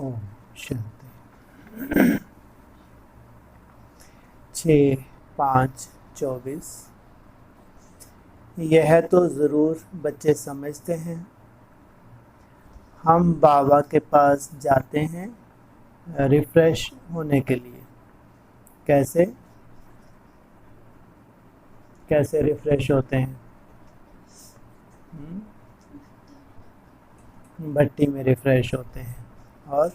ओम शांति। 6/5/24। यह तो ज़रूर बच्चे समझते हैं, हम बाबा के पास जाते हैं रिफ़्रेश होने के लिए। कैसे रिफ़्रेश होते हैं? भट्टी में रिफ़्रेश होते हैं। और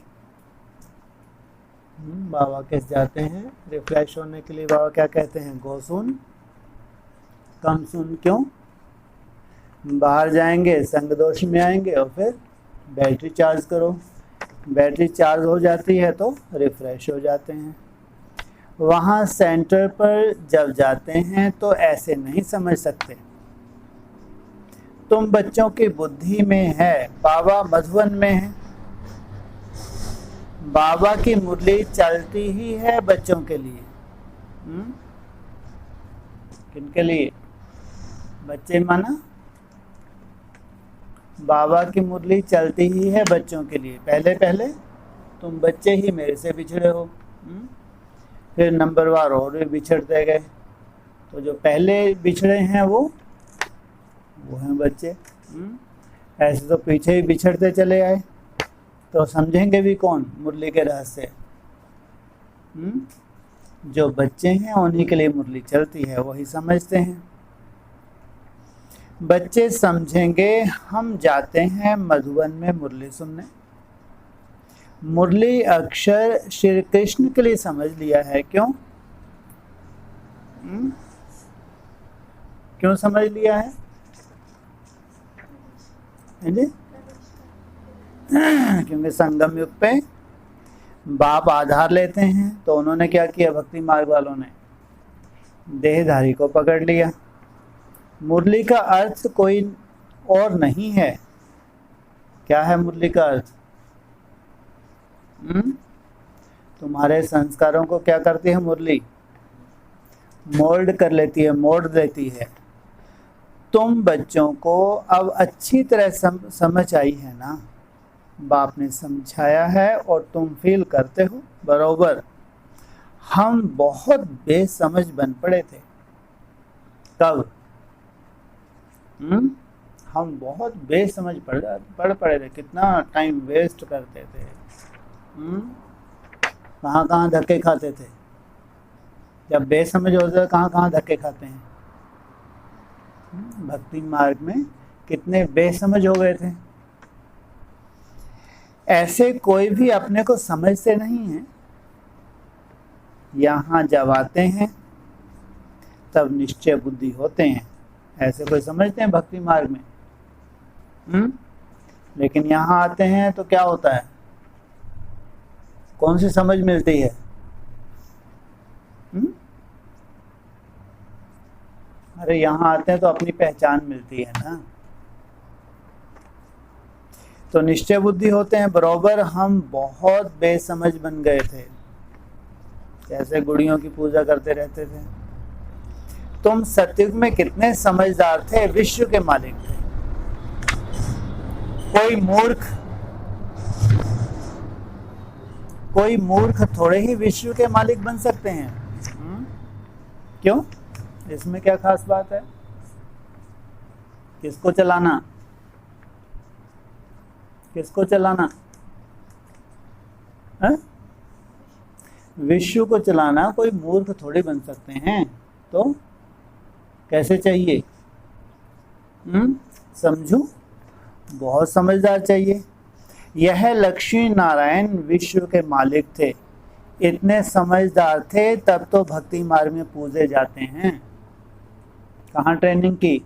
बाबा के जाते हैं रिफ़्रेश होने के लिए। बाबा क्या कहते हैं? गो सुन कम सुन। क्यों? बाहर जाएंगे, संग दोष में आएंगे और फिर बैटरी चार्ज करो। बैटरी चार्ज हो जाती है तो रिफ़्रेश हो जाते हैं। वहाँ सेंटर पर जब जाते हैं तो ऐसे नहीं समझ सकते। तुम बच्चों की बुद्धि में है, बाबा मधुबन में है। बाबा की मुरली चलती ही है बच्चों के लिए। किनके लिए? बच्चे माना बाबा की मुरली चलती ही है बच्चों के लिए। पहले तुम बच्चे ही मेरे से बिछड़े हो, फिर नंबरवार और भी बिछड़ते गए। तो जो पहले बिछड़े हैं वो हैं बच्चे। ऐसे तो पीछे ही बिछड़ते चले आए, तो समझेंगे भी कौन मुरली के रहस्य? जो बच्चे हैं उन्हीं के लिए मुरली चलती है, वही समझते हैं। बच्चे समझेंगे हम जाते हैं मधुबन में मुरली सुनने। मुरली अक्षर श्री कृष्ण के लिए समझ लिया है। क्यों? क्यों समझ लिया है? क्योंकि संगम युग पे बाप आधार लेते हैं। तो उन्होंने क्या किया? भक्ति मार्ग वालों ने देहधारी को पकड़ लिया। मुरली का अर्थ कोई और नहीं है। क्या है मुरली का अर्थ? तुम्हारे संस्कारों को क्या करती है मुरली? मोल्ड कर लेती है, मोड़ देती है। तुम बच्चों को अब अच्छी तरह समझ आई है ना? बाप ने समझाया है और तुम फील करते हो बरोबर। हम बहुत बेसमझ बन पड़े थे। कब? हम बहुत बेसमझ पड़ पड़े थे। कितना टाइम वेस्ट करते थे। कहाँ धक्के खाते थे। जब बेसमझ होते हैं कहाँ धक्के खाते हैं। भक्ति मार्ग में कितने बेसमझ हो गए थे। ऐसे कोई भी अपने को समझते नहीं है। यहाँ जब आते हैं तब निश्चय बुद्धि होते हैं। ऐसे कोई समझते हैं भक्ति मार्ग में? लेकिन यहाँ आते हैं तो क्या होता है? कौन सी समझ मिलती है? अरे यहाँ आते हैं तो अपनी पहचान मिलती है ना। तो निश्चय बुद्धि होते हैं बरोबर। हम बहुत बेसमझ बन गए थे, जैसे गुड़ियों की पूजा करते रहते थे। तुम सतयुग में कितने समझदार थे, विश्व के मालिक थे। कोई मूर्ख थोड़े ही विश्व के मालिक बन सकते हैं। क्यों? इसमें क्या खास बात है? किसको चलाना? है? विश्व को चलाना कोई मूर्ख थोड़े बन सकते हैं। तो कैसे चाहिए? समझो, बहुत समझदार चाहिए। यह लक्ष्मी नारायण विश्व के मालिक थे। इतने समझदार थे तब तो भक्ति मार्ग में पूजे जाते हैं। कहाँ ट्रेनिंग की?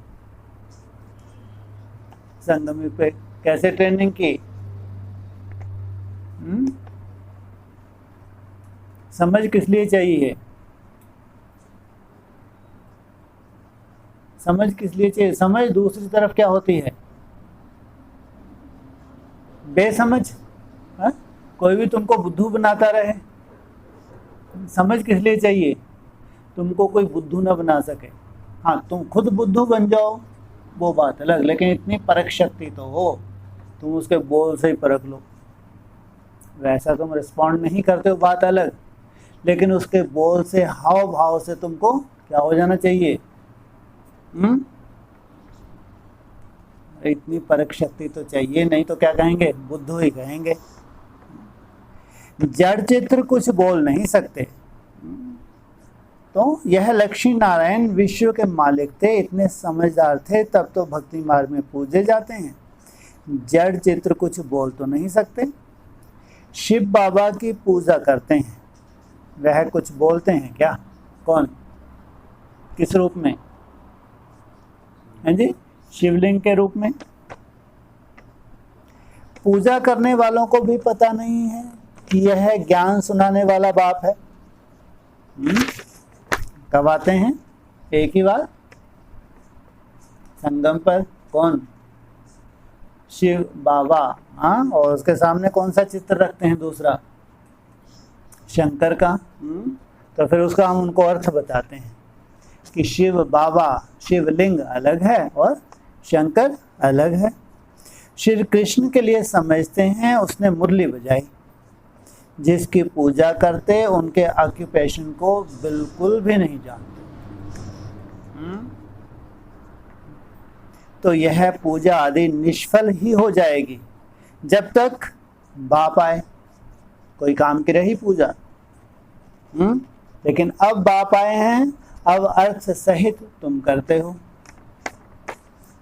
संगम युग पे कैसे ट्रेनिंग की? समझ किस लिए चाहिए? समझ किस लिए चाहिए? समझ दूसरी तरफ क्या होती है? बेसमझ। कोई भी तुमको बुद्धू बनाता रहे। समझ किस लिए चाहिए? तुमको कोई बुद्धू न बना सके। हाँ, तुम खुद बुद्धू बन जाओ वो बात अलग, लेकिन इतनी परख शक्ति तो हो, तुम उसके बोल से ही परख लो। वैसा तुम रिस्पॉन्ड नहीं करते हो, बात अलग, लेकिन उसके बोल से, हाव भाव से तुमको क्या हो जाना चाहिए? इतनी परख शक्ति तो चाहिए, नहीं तो क्या कहेंगे? बुद्धू ही कहेंगे। जड़ चित्र कुछ बोल नहीं सकते। तो यह लक्ष्मी नारायण विश्व के मालिक थे, इतने समझदार थे, तब तो भक्ति मार्ग में पूजे जाते हैं। जड़ चित्र कुछ बोल तो नहीं सकते। शिव बाबा की पूजा करते हैं, वह कुछ बोलते हैं क्या? कौन? किस रूप में? हैं जी? शिवलिंग के रूप में। पूजा करने वालों को भी पता नहीं है कि यह ज्ञान सुनाने वाला बाप है। कब आते हैं? एक ही बार संगम पर। कौन? शिव बाबा। हाँ, और उसके सामने कौन सा चित्र रखते हैं? दूसरा शंकर का। तो फिर उसका हम उनको अर्थ बताते हैं कि शिव बाबा, शिवलिंग अलग है और शंकर अलग है। श्री कृष्ण के लिए समझते हैं उसने मुरली बजाई। जिसकी पूजा करते उनके ऑक्यूपेशन को बिल्कुल भी नहीं जानते। तो यह पूजा आदि निष्फल ही हो जाएगी जब तक बाप आए। कोई काम की रही पूजा, लेकिन अब बाप आए हैं, अब अर्थ सहित तुम करते हो।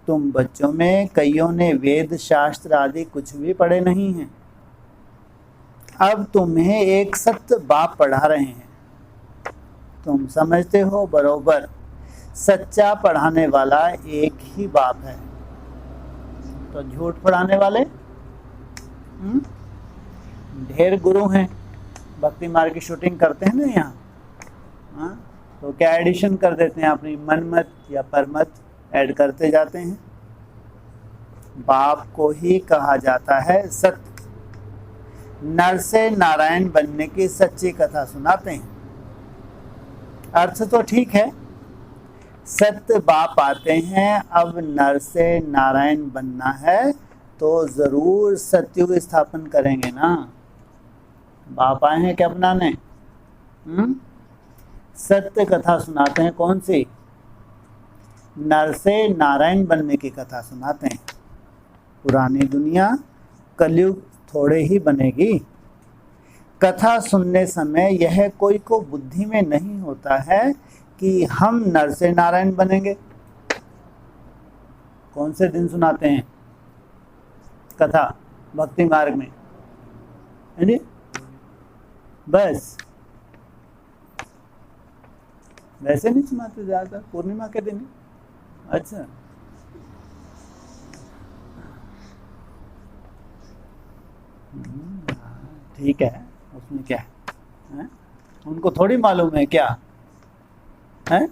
तुम बच्चों में कईयों ने वेद शास्त्र आदि कुछ भी पढ़े नहीं हैं। अब तुम्हें एक सत्य बाप पढ़ा रहे हैं, तुम समझते हो बरोबर। सच्चा पढ़ाने वाला एक ही बाप है। तो झूठ पढ़ाने वाले ढेर गुरु हैं। भक्ति मार्ग की शूटिंग करते हैं ना यहाँ, तो क्या एडिशन कर देते हैं? अपनी मनमत या परमत ऐड करते जाते हैं। बाप को ही कहा जाता है सत्य। नर से नारायण बनने की सच्ची कथा सुनाते हैं। अर्थ तो ठीक है, सत्य बाप आते हैं, अब नर से नारायण बनना है तो जरूर सत्युग स्थापन करेंगे ना। बाप आए हैं क्या अपनाने? सत्य कथा सुनाते हैं। कौन सी? नर से नारायण बनने की कथा सुनाते हैं। पुरानी दुनिया कलयुग थोड़े ही बनेगी। कथा सुनने समय यह कोई को बुद्धि में नहीं होता है कि हम नर से नारायण बनेंगे। कौन से दिन सुनाते हैं कथा भक्ति मार्ग में? है नी? बस वैसे नहीं सुनाते ज्यादातर, पूर्णिमा के दिन। अच्छा, ठीक है, उसमें क्या है? उनको थोड़ी मालूम है क्या है?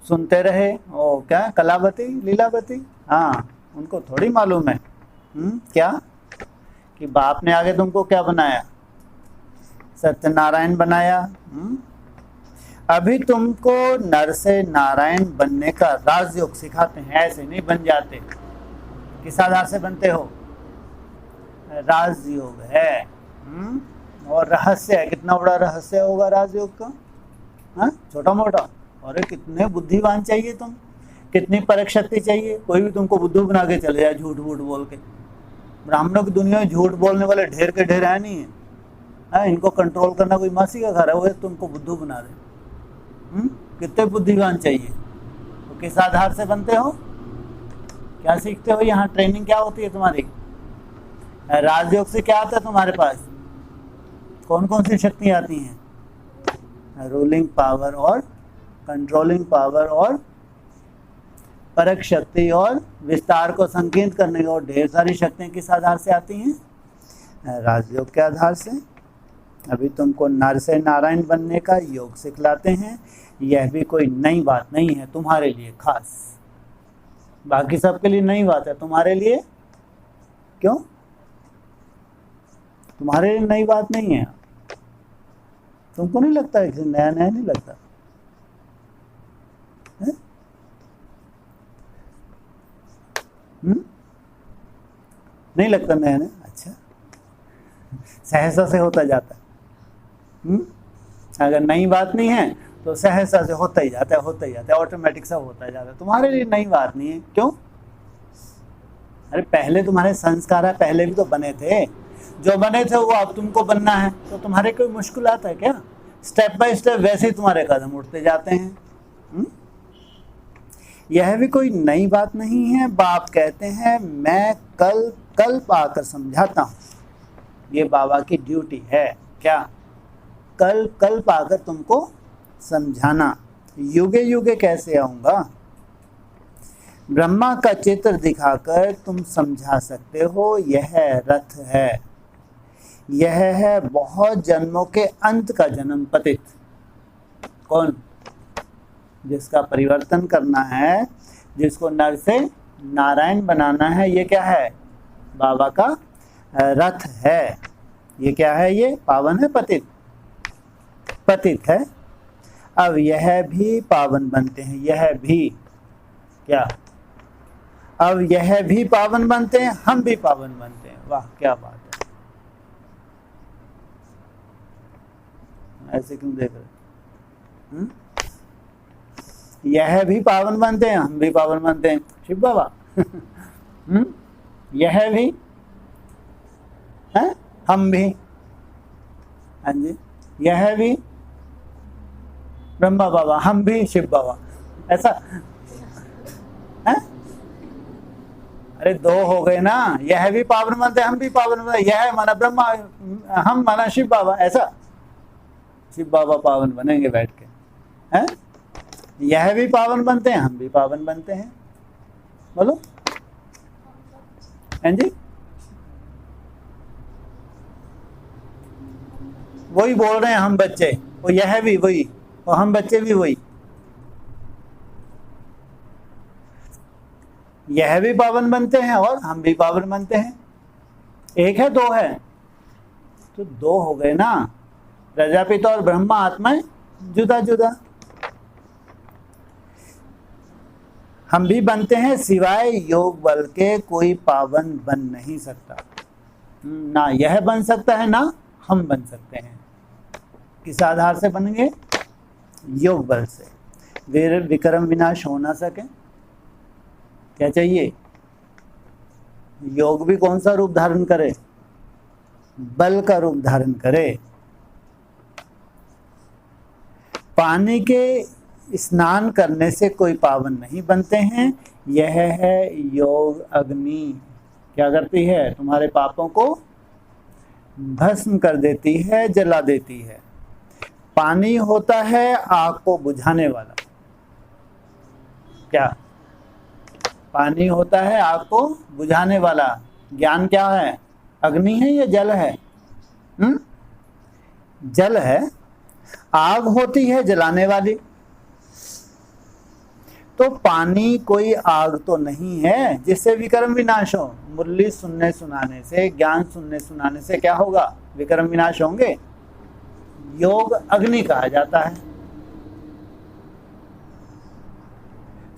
सुनते रहे ओ क्या कलावती लीलावती, हाँ, उनको थोड़ी मालूम है क्या कि बाप ने आगे तुमको क्या बनाया? सत्यनारायण बनाया। अभी तुमको नर से नारायण बनने का राजयोग सिखाते हैं। ऐसे नहीं बन जाते। किस आधार से बनते हो? राजयोग है और रहस्य है। कितना बड़ा रहस्य होगा राजयोग का? हाँ, छोटा मोटा? अरे कितने बुद्धिमान चाहिए तुम, कितनी परख शक्ति चाहिए। कोई भी तुमको बुद्धू बना के चले जाए झूठ वूठ बोल के। ब्राह्मणों की दुनिया में झूठ बोलने वाले ढेर के ढेर है नहीं है। इनको कंट्रोल करना कोई मासी का घर है, वो तुमको बुद्धू बना दे। कितने बुद्धिमान चाहिए। तो किस आधार से बनते हो? क्या सीखते हो? यहाँ ट्रेनिंग क्या होती है तुम्हारी? राजयोग से क्या आता है तुम्हारे पास? कौन कौन सी शक्तियाँ आती हैं? रूलिंग पावर और कंट्रोलिंग पावर और परख शक्ति और विस्तार को संकीर्ण करने की और ढेर सारी शक्तियाँ किस आधार से आती हैं? राजयोग के आधार से। अभी तुमको नर से नारायण बनने का योग सिखलाते हैं। यह भी कोई नई बात नहीं है तुम्हारे लिए खास। बाकी सबके लिए नई बात है, तुम्हारे लिए क्यों? तुम्हारे लिए नई बात नहीं है। तुमको नहीं लगता है कि नया नया नहीं लगता है? नहीं लगता नया नया? अच्छा, सहसा से होता जाता है। अगर नई बात नहीं है तो सहसा से होता ही जाता है, ऑटोमेटिक सब होता जाता है। तुम्हारे लिए नई बात नहीं है, क्यों? अरे पहले तुम्हारे संस्कार है, पहले भी तो बने थे, जो बने थे वो अब तुमको बनना है, तो तुम्हारे कोई मुश्किल आता है क्या? स्टेप बाय स्टेप वैसे ही तुम्हारे कदम उठते जाते हैं। यह भी कोई नई बात नहीं है। बाप कहते हैं मैं कल कल पाकर समझाता हूँ, ये बाबा की ड्यूटी है। क्या? कल कल पाकर तुमको समझाना। युगे युगे कैसे आऊँगा? ब्रह्मा का चित्र दिखाकर तुम समझा सकते हो, यह रथ है, यह है बहुत जन्मों के अंत का जन्म पतित। कौन? जिसका परिवर्तन करना है, जिसको नर से नारायण बनाना है, ये क्या है? बाबा का रथ है। ये क्या है? ये पावन है, पतित, पतित है। अब यह भी पावन बनते हैं, यह भी क्या? अब यह भी पावन बनते हैं, हम भी पावन बनते हैं। वाह क्या बात है! ऐसे क्यों देख रहे? यह भी पावन बनते हैं, हम भी पावन बनते हैं। शिव बाबा यह भी है, हम भी, हाँ जी, यह भी ब्रह्मा बाबा, हम भी शिव बाबा, ऐसा है? अरे दो हो गए ना, यह भी पावन बनते हैं, हम भी पावन बनते हैं। यह माना ब्रह्मा, हम माना शिव बाबा, ऐसा शिव बाबा पावन बनेंगे बैठ के, हैं? यह भी पावन बनते हैं, हम भी पावन बनते हैं। बोलो, हैं जी? वही बोल रहे हैं हम बच्चे, वो यह भी वही और हम बच्चे भी वही। यह भी पावन बनते हैं और हम भी पावन बनते हैं। एक है, दो है? तो दो हो गए ना। प्रजापिता और ब्रह्मा आत्माएं जुदा जुदा। हम भी बनते हैं, सिवाय योग बल के कोई पावन बन नहीं सकता। ना यह बन सकता है, ना हम बन सकते हैं। किस आधार से बनेंगे? योग बल से। वीर विक्रम विनाश हो ना सके। क्या चाहिए? योग भी कौन सा रूप धारण करे? बल का रूप धारण करे। पानी के स्नान करने से कोई पावन नहीं बनते हैं। यह है योग अग्नि। क्या करती है? तुम्हारे पापों को भस्म कर देती है, जला देती है। पानी होता है आग को बुझाने वाला। क्या? पानी होता है आग को बुझाने वाला। ज्ञान क्या है? अग्नि है या जल है? जल है। आग होती है जलाने वाली। तो पानी कोई आग तो नहीं है जिससे विक्रम विनाश हो। मुरली सुनने सुनाने से, ज्ञान सुनने सुनाने से क्या होगा? विक्रम विनाश होंगे। योग अग्नि कहा जाता है।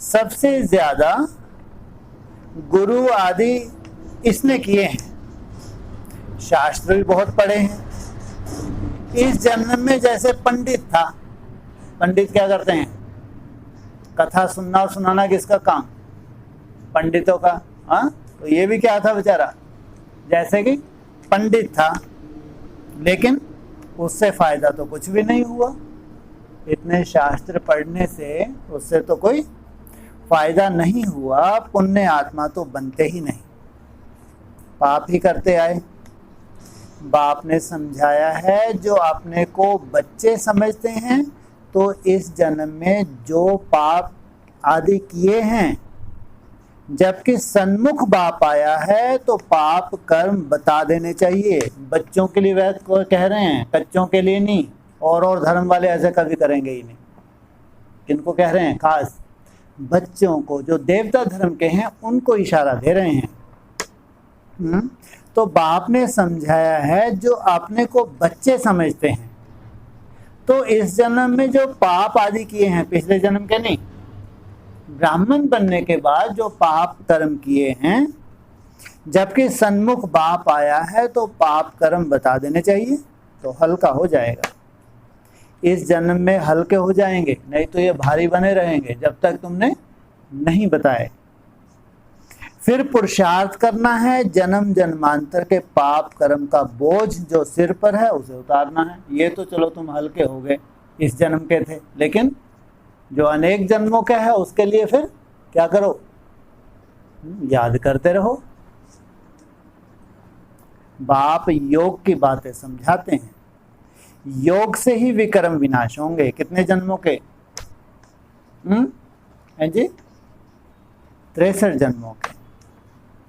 सबसे ज्यादा गुरु आदि इसने किए हैं। शास्त्र भी बहुत पढ़े हैं। इस जन्म में जैसे पंडित था। पंडित क्या करते हैं? कथा सुनना और सुनाना किसका काम? पंडितों का। हाँ, तो ये भी क्या था बेचारा? जैसे कि पंडित था, लेकिन उससे फायदा तो कुछ भी नहीं हुआ। इतने शास्त्र पढ़ने से उससे तो कोई फायदा नहीं हुआ। पुण्य आत्मा तो बनते ही नहीं, पाप ही करते आए। बाप ने समझाया है, जो अपने को बच्चे समझते हैं तो इस जन्म में जो पाप आदि किए हैं, जबकि सन्मुख बाप आया है तो पाप कर्म बता देने चाहिए। बच्चों के लिए वैद को कह रहे हैं, बच्चों के लिए नहीं। और धर्म वाले ऐसे कभी करेंगे ही नहीं। किनको कह रहे हैं? खास बच्चों को, जो देवता धर्म के हैं उनको इशारा दे रहे हैं। तो बाप ने समझाया है, जो अपने को बच्चे समझते हैं तो इस जन्म में जो पाप आदि किए हैं, पिछले जन्म के नहीं, ब्राह्मण बनने के बाद जो पाप कर्म किए हैं, जबकि सन्मुख बाप आया है तो पाप कर्म बता देने चाहिए तो हल्का हो जाएगा। इस जन्म में हल्के हो जाएंगे, नहीं तो ये भारी बने रहेंगे जब तक तुमने नहीं बताए। फिर पुरुषार्थ करना है, जन्म जन्मांतर के पाप कर्म का बोझ जो सिर पर है उसे उतारना है। ये तो चलो तुम हल्के हो गए, इस जन्म के थे, लेकिन जो अनेक जन्मों का है उसके लिए फिर क्या करो, याद करते रहो। बाप योग की बातें समझाते हैं, योग से ही विक्रम विनाश होंगे। कितने जन्मों के? हैं जी? 63 जन्मों के।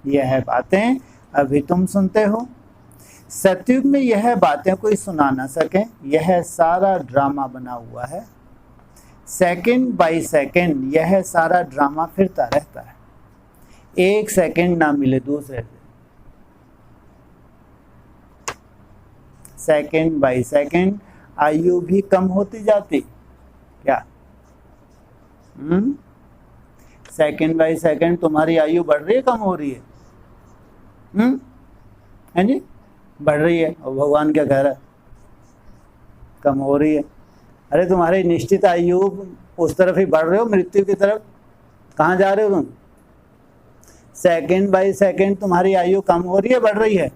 यह बातें अभी तुम सुनते हो। सतयुग में यह बातें कोई सुना ना सके, यह सारा ड्रामा बना हुआ है। सेकंड बाय सेकंड यह सारा ड्रामा फिरता रहता है, एक सेकंड ना मिले दूसरे से। सेकंड बाय सेकंड आयु भी कम होती जाती। क्या? सेकंड बाय सेकंड तुम्हारी आयु बढ़ रही है, कम हो रही है? है जी? बढ़ रही है। और भगवान क्या कह रहा है? कम हो रही है। अरे तुम्हारी निश्चित आयु उस तरफ ही बढ़ रहे हो, मृत्यु की तरफ। कहाँ जा रहे हो तुम? सेकंड बाय सेकंड तुम्हारी आयु कम हो रही है, बढ़ रही है?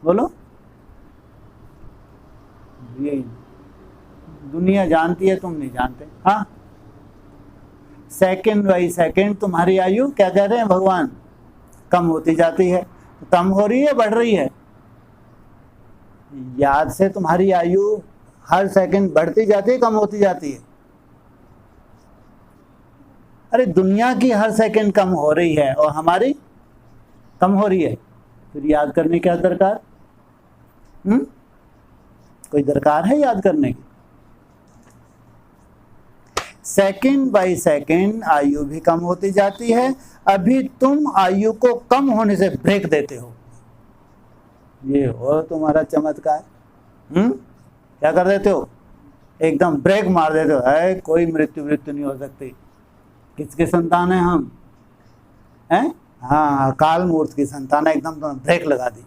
बोलो। ये दुनिया जानती है, तुम नहीं जानते। हाँ, सेकंड बाय सेकंड तुम्हारी आयु, क्या कह रहे हैं भगवान, कम होती जाती है। कम हो रही है, बढ़ रही है? याद से तुम्हारी आयु हर सेकंड बढ़ती जाती है, कम होती जाती है? अरे दुनिया की हर सेकंड कम हो रही है और हमारी कम हो रही है, फिर याद करने क्या दरकार? कोई दरकार है याद करने की? सेकंड बाय सेकंड आयु भी कम होती जाती है। अभी तुम आयु को कम होने से ब्रेक देते हो। ये हो तुम्हारा चमत्कार। क्या कर देते हो? एकदम ब्रेक मार देते हो। है कोई मृत्यु नहीं हो सकती। किसके संतान है हम? हैं? हाँ, काल मूर्त की संतान है। एकदम तुमने ब्रेक लगा दी।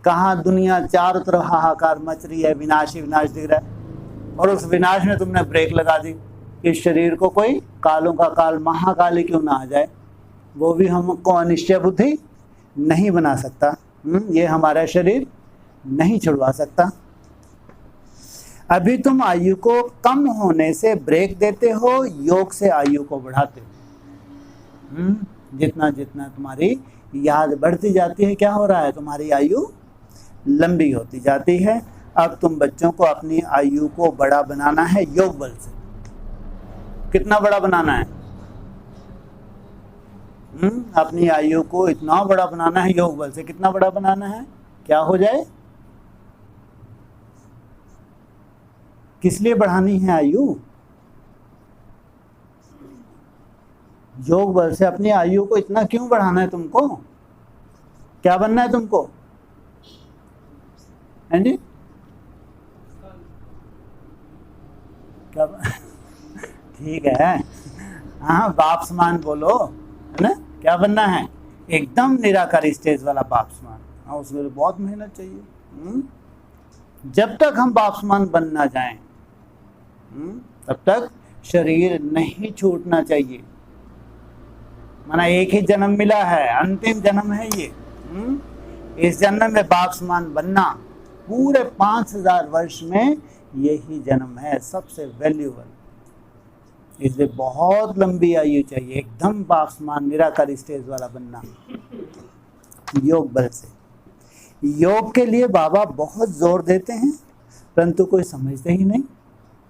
कहाँ दुनिया चारों तरफ हाहाकार मच रही है, विनाश ही विनाश दिख रहा है, और उस विनाश में तुमने ब्रेक लगा दी। इस शरीर को कोई कालों का काल महाकाली क्यों ना आ जाए, वो भी हमको अनिश्चय बुद्धि नहीं बना सकता। ये हमारा शरीर नहीं छुड़वा सकता। अभी तुम आयु को कम होने से ब्रेक देते हो, योग से आयु को बढ़ाते हो। जितना जितना तुम्हारी याद बढ़ती जाती है, क्या हो रहा है? तुम्हारी आयु लंबी होती जाती है। अब तुम बच्चों को अपनी आयु को बड़ा बनाना है योग बल से। कितना बड़ा बनाना है? अपनी आयु को इतना बड़ा बनाना है योग बल से। कितना बड़ा बनाना है? क्या हो जाए? किस लिए बढ़ानी है आयु? योग बल से अपनी आयु को इतना क्यों बढ़ाना है तुमको? क्या बनना है तुमको? हैं जी? क्या? ठीक है, हाँ, बाप समान बोलो, है ना? क्या बनना है? एकदम निराकारी स्टेज वाला बाप समान। हाँ, उसके लिए बहुत मेहनत चाहिए। जब तक हम बाप समान बन ना जाएं, तब तक शरीर नहीं छूटना चाहिए। माना एक ही जन्म मिला है, अंतिम जन्म है ये। इस जन्म में बाप समान बनना, पूरे 5000 वर्ष में यही जन्म है सबसे वैल्यूबल। इसलिए बहुत लंबी आयु चाहिए, एकदम बाप समान निराकार स्टेज वाला बनना योग बल से। योग के लिए बाबा बहुत जोर देते हैं, परंतु कोई समझते ही नहीं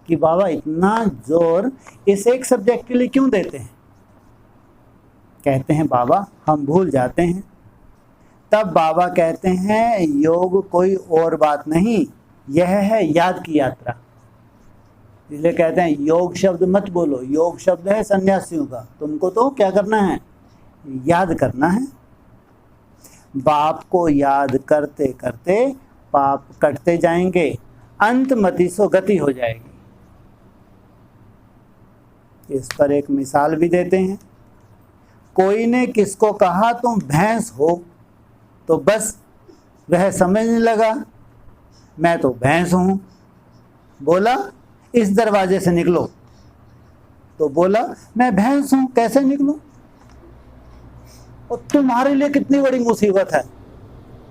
कि बाबा इतना जोर इस एक सब्जेक्ट के लिए क्यों देते हैं। कहते हैं बाबा हम भूल जाते हैं, तब बाबा कहते हैं योग कोई और बात नहीं, यह है याद की यात्रा। इसलिए कहते हैं योग शब्द मत बोलो, योग शब्द है सन्यासियों का। तुमको तो क्या करना है? याद करना है। बाप को याद करते करते पाप कटते जाएंगे, अंत मति सो गति हो जाएगी। इस पर एक मिसाल भी देते हैं। कोई ने किसको कहा तुम भैंस हो, तो बस वह समझने लगा मैं तो भैंस हूं। बोला इस दरवाजे से निकलो, तो बोला मैं भैंस हूं, कैसे निकलूं? और तुम्हारे लिए कितनी बड़ी मुसीबत है,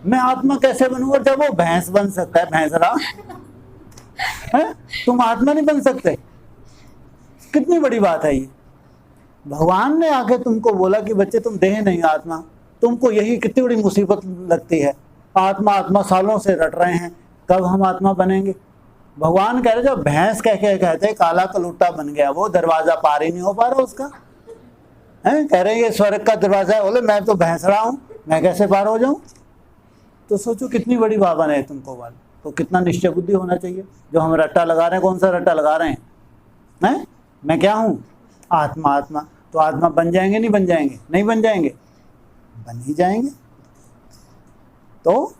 मैं आत्मा कैसे बनूंगा जब वो भैंस बन सकता है, भैंसरा है, तुम आत्मा नहीं बन सकते। कितनी बड़ी बात है ये। भगवान ने आके तुमको बोला कि बच्चे तुम देह नहीं आत्मा, तुमको यही कितनी बड़ी मुसीबत लगती है। आत्मा आत्मा सालों से रट रहे हैं, कब हम आत्मा बनेंगे? भगवान कह रहे जब भैंस कह के कहते काला कलूटा बन गया, वो दरवाजा पार ही नहीं हो पा रहा उसका, है कह रहे ये स्वर्ग का दरवाजा है, बोले मैं तो भैंसरा हूं, मैं कैसे पार हो जाऊं? तो सोचो कितनी बड़ी बात है तुमको वाल। तो कितना निश्चय बुद्धि होना चाहिए। जो हम रट्टा लगा रहे हैं, कौन सा रट्टा लगा रहे हैं? मैं क्या हूं? आत्मा। आत्मा तो आत्मा बन जाएंगे नहीं बन जाएंगे? नहीं बन जाएंगे, बन ही जाएंगे। तो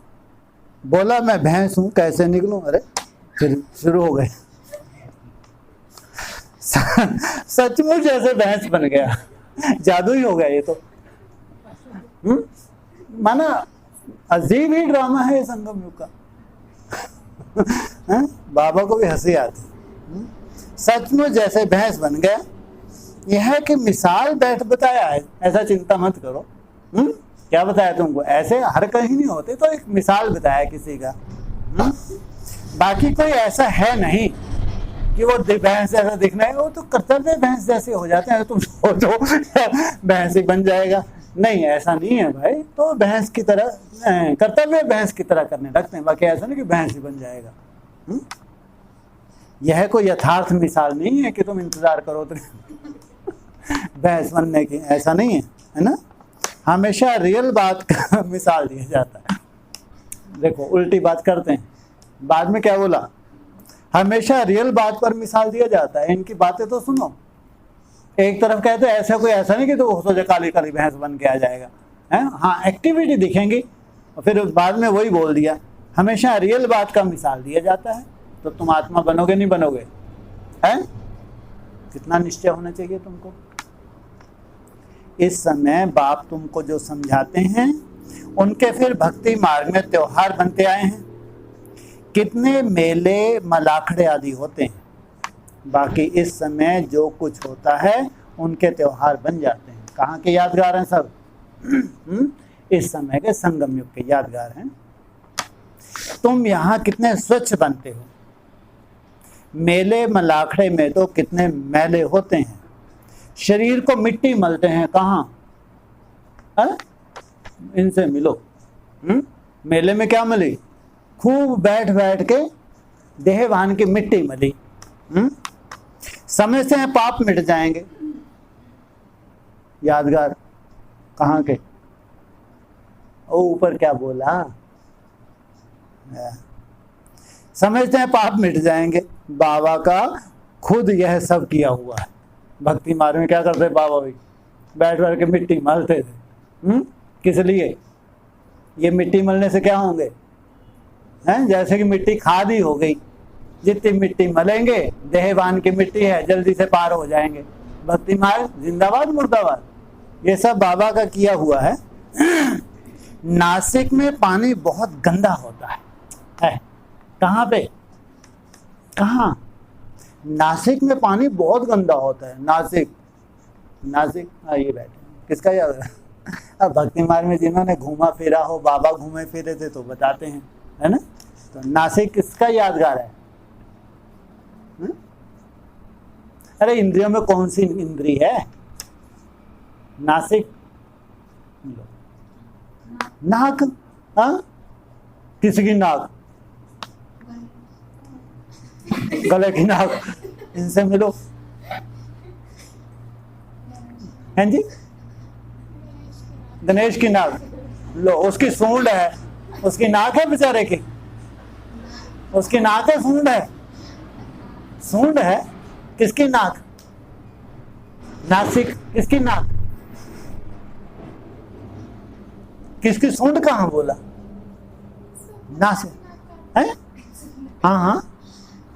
बोला मैं भैंस हूं, कैसे निकलूं? अरे फिर शुरू हो गए। सचमुच जैसे भैंस बन गया, जादू ही हो गया ये तो। माना अजीब ही ड्रामा है ये संगम युग का। बाबा को भी हंसी आती। सचमुच जैसे भैंस बन गया, यह है कि मिसाल बैठ बताया है, ऐसा चिंता मत करो। क्या बताया तुमको? ऐसे हर कहीं नहीं होते, तो एक मिसाल बताया किसी का। बाकी कोई ऐसा है नहीं कि वो भैंस जैसा दिखना है, वो तो कर्तव्य भैंस जैसे हो जाते हैं। तुम सोचो भैंस ही बन जाएगा, नहीं ऐसा नहीं है भाई। तो भैंस की तरह कर्तव्य भैंस की तरह करने लगते हैं, बाकी ऐसा नहीं कि भैंस ही बन जाएगा। यह कोई यथार्थ मिसाल नहीं है कि तुम इंतजार करो तो भैंस बनने की, ऐसा नहीं है ना। हमेशा रियल बात का मिसाल दिया जाता है। देखो उल्टी बात करते हैं, बाद में क्या बोला? हमेशा रियल बात पर मिसाल दिया जाता है। इनकी बातें तो सुनो। एक तरफ कहते हैं ऐसा कोई ऐसा नहीं कि तो सोचे काली काली भैंस बन के आ जाएगा, है हाँ एक्टिविटी दिखेंगी, और फिर बाद में वही बोल दिया। हमेशा रियल बात का मिसाल दिया जाता है। तो तुम आत्मा बनोगे नहीं बनोगे? है कितना निश्चय होना चाहिए तुमको। इस समय बाप तुमको जो समझाते हैं उनके फिर भक्ति मार्ग में त्योहार बनते आए हैं। कितने मेले मलाखड़े आदि होते हैं, बाकी इस समय जो कुछ होता है उनके त्योहार बन जाते हैं। कहाँ के यादगार हैं सब? इस समय के संगम युग के यादगार हैं। तुम यहाँ कितने स्वच्छ बनते हो, मेले मलाखड़े में तो कितने मैले होते हैं। शरीर को मिट्टी मलते हैं, कहाँ? इनसे मिलो। मेले में क्या मिली? खूब बैठ बैठ के देहवान की मिट्टी मली। समय से पाप मिट जाएंगे। यादगार कहाँ के? ओ ऊपर क्या बोला? समझते हैं पाप मिट जाएंगे। बाबा का खुद यह सब किया हुआ है। भक्ति मार्ग में क्या करते बाबा भी? बैठ बैठ के मिट्टी मलते थे। किस लिए? ये मिट्टी मलने से क्या होंगे? हैं जैसे कि मिट्टी खाद ही हो गई। जितनी मिट्टी मलेंगे, देहवान की मिट्टी है, जल्दी से पार हो जाएंगे। भक्ति मार्ग जिंदाबाद मुर्दाबाद, ये सब बाबा का किया हुआ है। नासिक में पानी बहुत गंदा होता है। कहाँ पे? कहाँ? नासिक में पानी बहुत गंदा होता है। नासिक ये बैठे किसका याद है? अब भक्ति मार्ग में जिन्होंने घूमा फिरा हो, बाबा घूमे फिरे थे तो बताते हैं, है ना। तो नासिक किसका यादगार है? अरे इंद्रियों में कौन सी इंद्री है? नासिक नाक। हाँ किसकी नाक? गले की नाक। इनसे मिलो। हैं जी? गणेश की नाक लो, उसकी सूंड है, उसकी नाक है बेचारे की, उसकी नाक है, सूंड है? सूंड है। किसकी नाक? नासिक किसकी नाक? किसकी सूंड कहाँ बोला? नासिक है।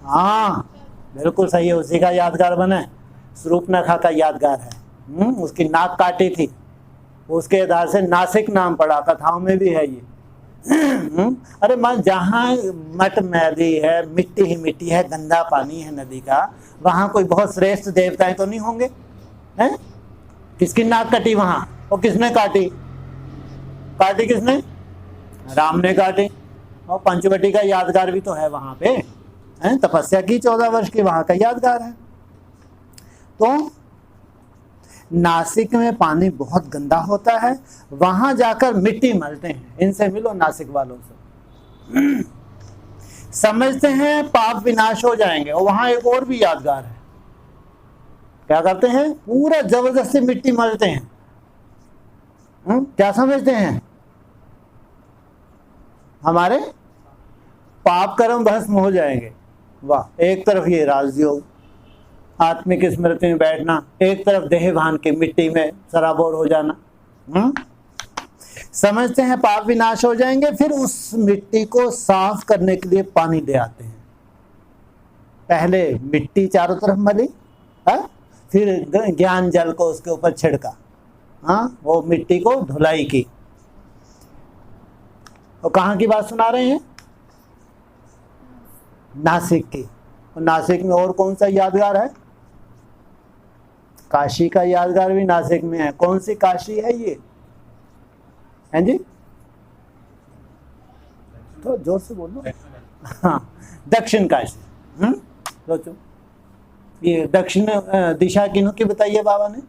हाँ बिल्कुल सही है। उसी का यादगार बना है। स्वरूपनाखा का यादगार है। उसकी नाक काटी थी, उसके आधार से नासिक नाम पड़ा, कथाओं में भी है ये। अरे मां, जहाँ मट मैली है, मिट्टी ही मिट्टी है, गंदा पानी है नदी का, वहां कोई बहुत श्रेष्ठ देवताएं तो नहीं होंगे? हैं? किसकी नाक कटी वहां? और किसने काटी? काटी किसने? राम ने काटी। और पंचवटी का यादगार भी तो है वहां पे, हैं? तपस्या की 14 वर्ष की, वहां का यादगार है। तो नासिक में पानी बहुत गंदा होता है, वहां जाकर मिट्टी मलते हैं। इनसे मिलो, नासिक वालों से। समझते हैं पाप विनाश हो जाएंगे। और वहां एक और भी यादगार है, क्या करते हैं? पूरा जबरदस्ती मिट्टी मलते हैं। क्या समझते हैं? हमारे पाप कर्म भस्म हो जाएंगे। वाह, एक तरफ ये राजयोग, आत्मिक स्मृति में बैठना, एक तरफ देहभान की मिट्टी में सराबोर हो जाना। समझते हैं पाप विनाश हो जाएंगे, फिर उस मिट्टी को साफ करने के लिए पानी ले आते हैं। पहले मिट्टी चारों तरफ मली, फिर ज्ञान जल को उसके ऊपर छिड़का, वो मिट्टी को धुलाई की। और कहाँ की बात सुना रहे हैं? नासिक की। और नासिक में और कौन सा यादगार है? काशी का यादगार भी नासिक में है। कौन सी काशी है ये? हैं जी? तो जोर से बोलो। हाँ, दक्षिण काशी। सोचो, ये दक्षिण दिशा किन्हों की बताइए बाबा ने?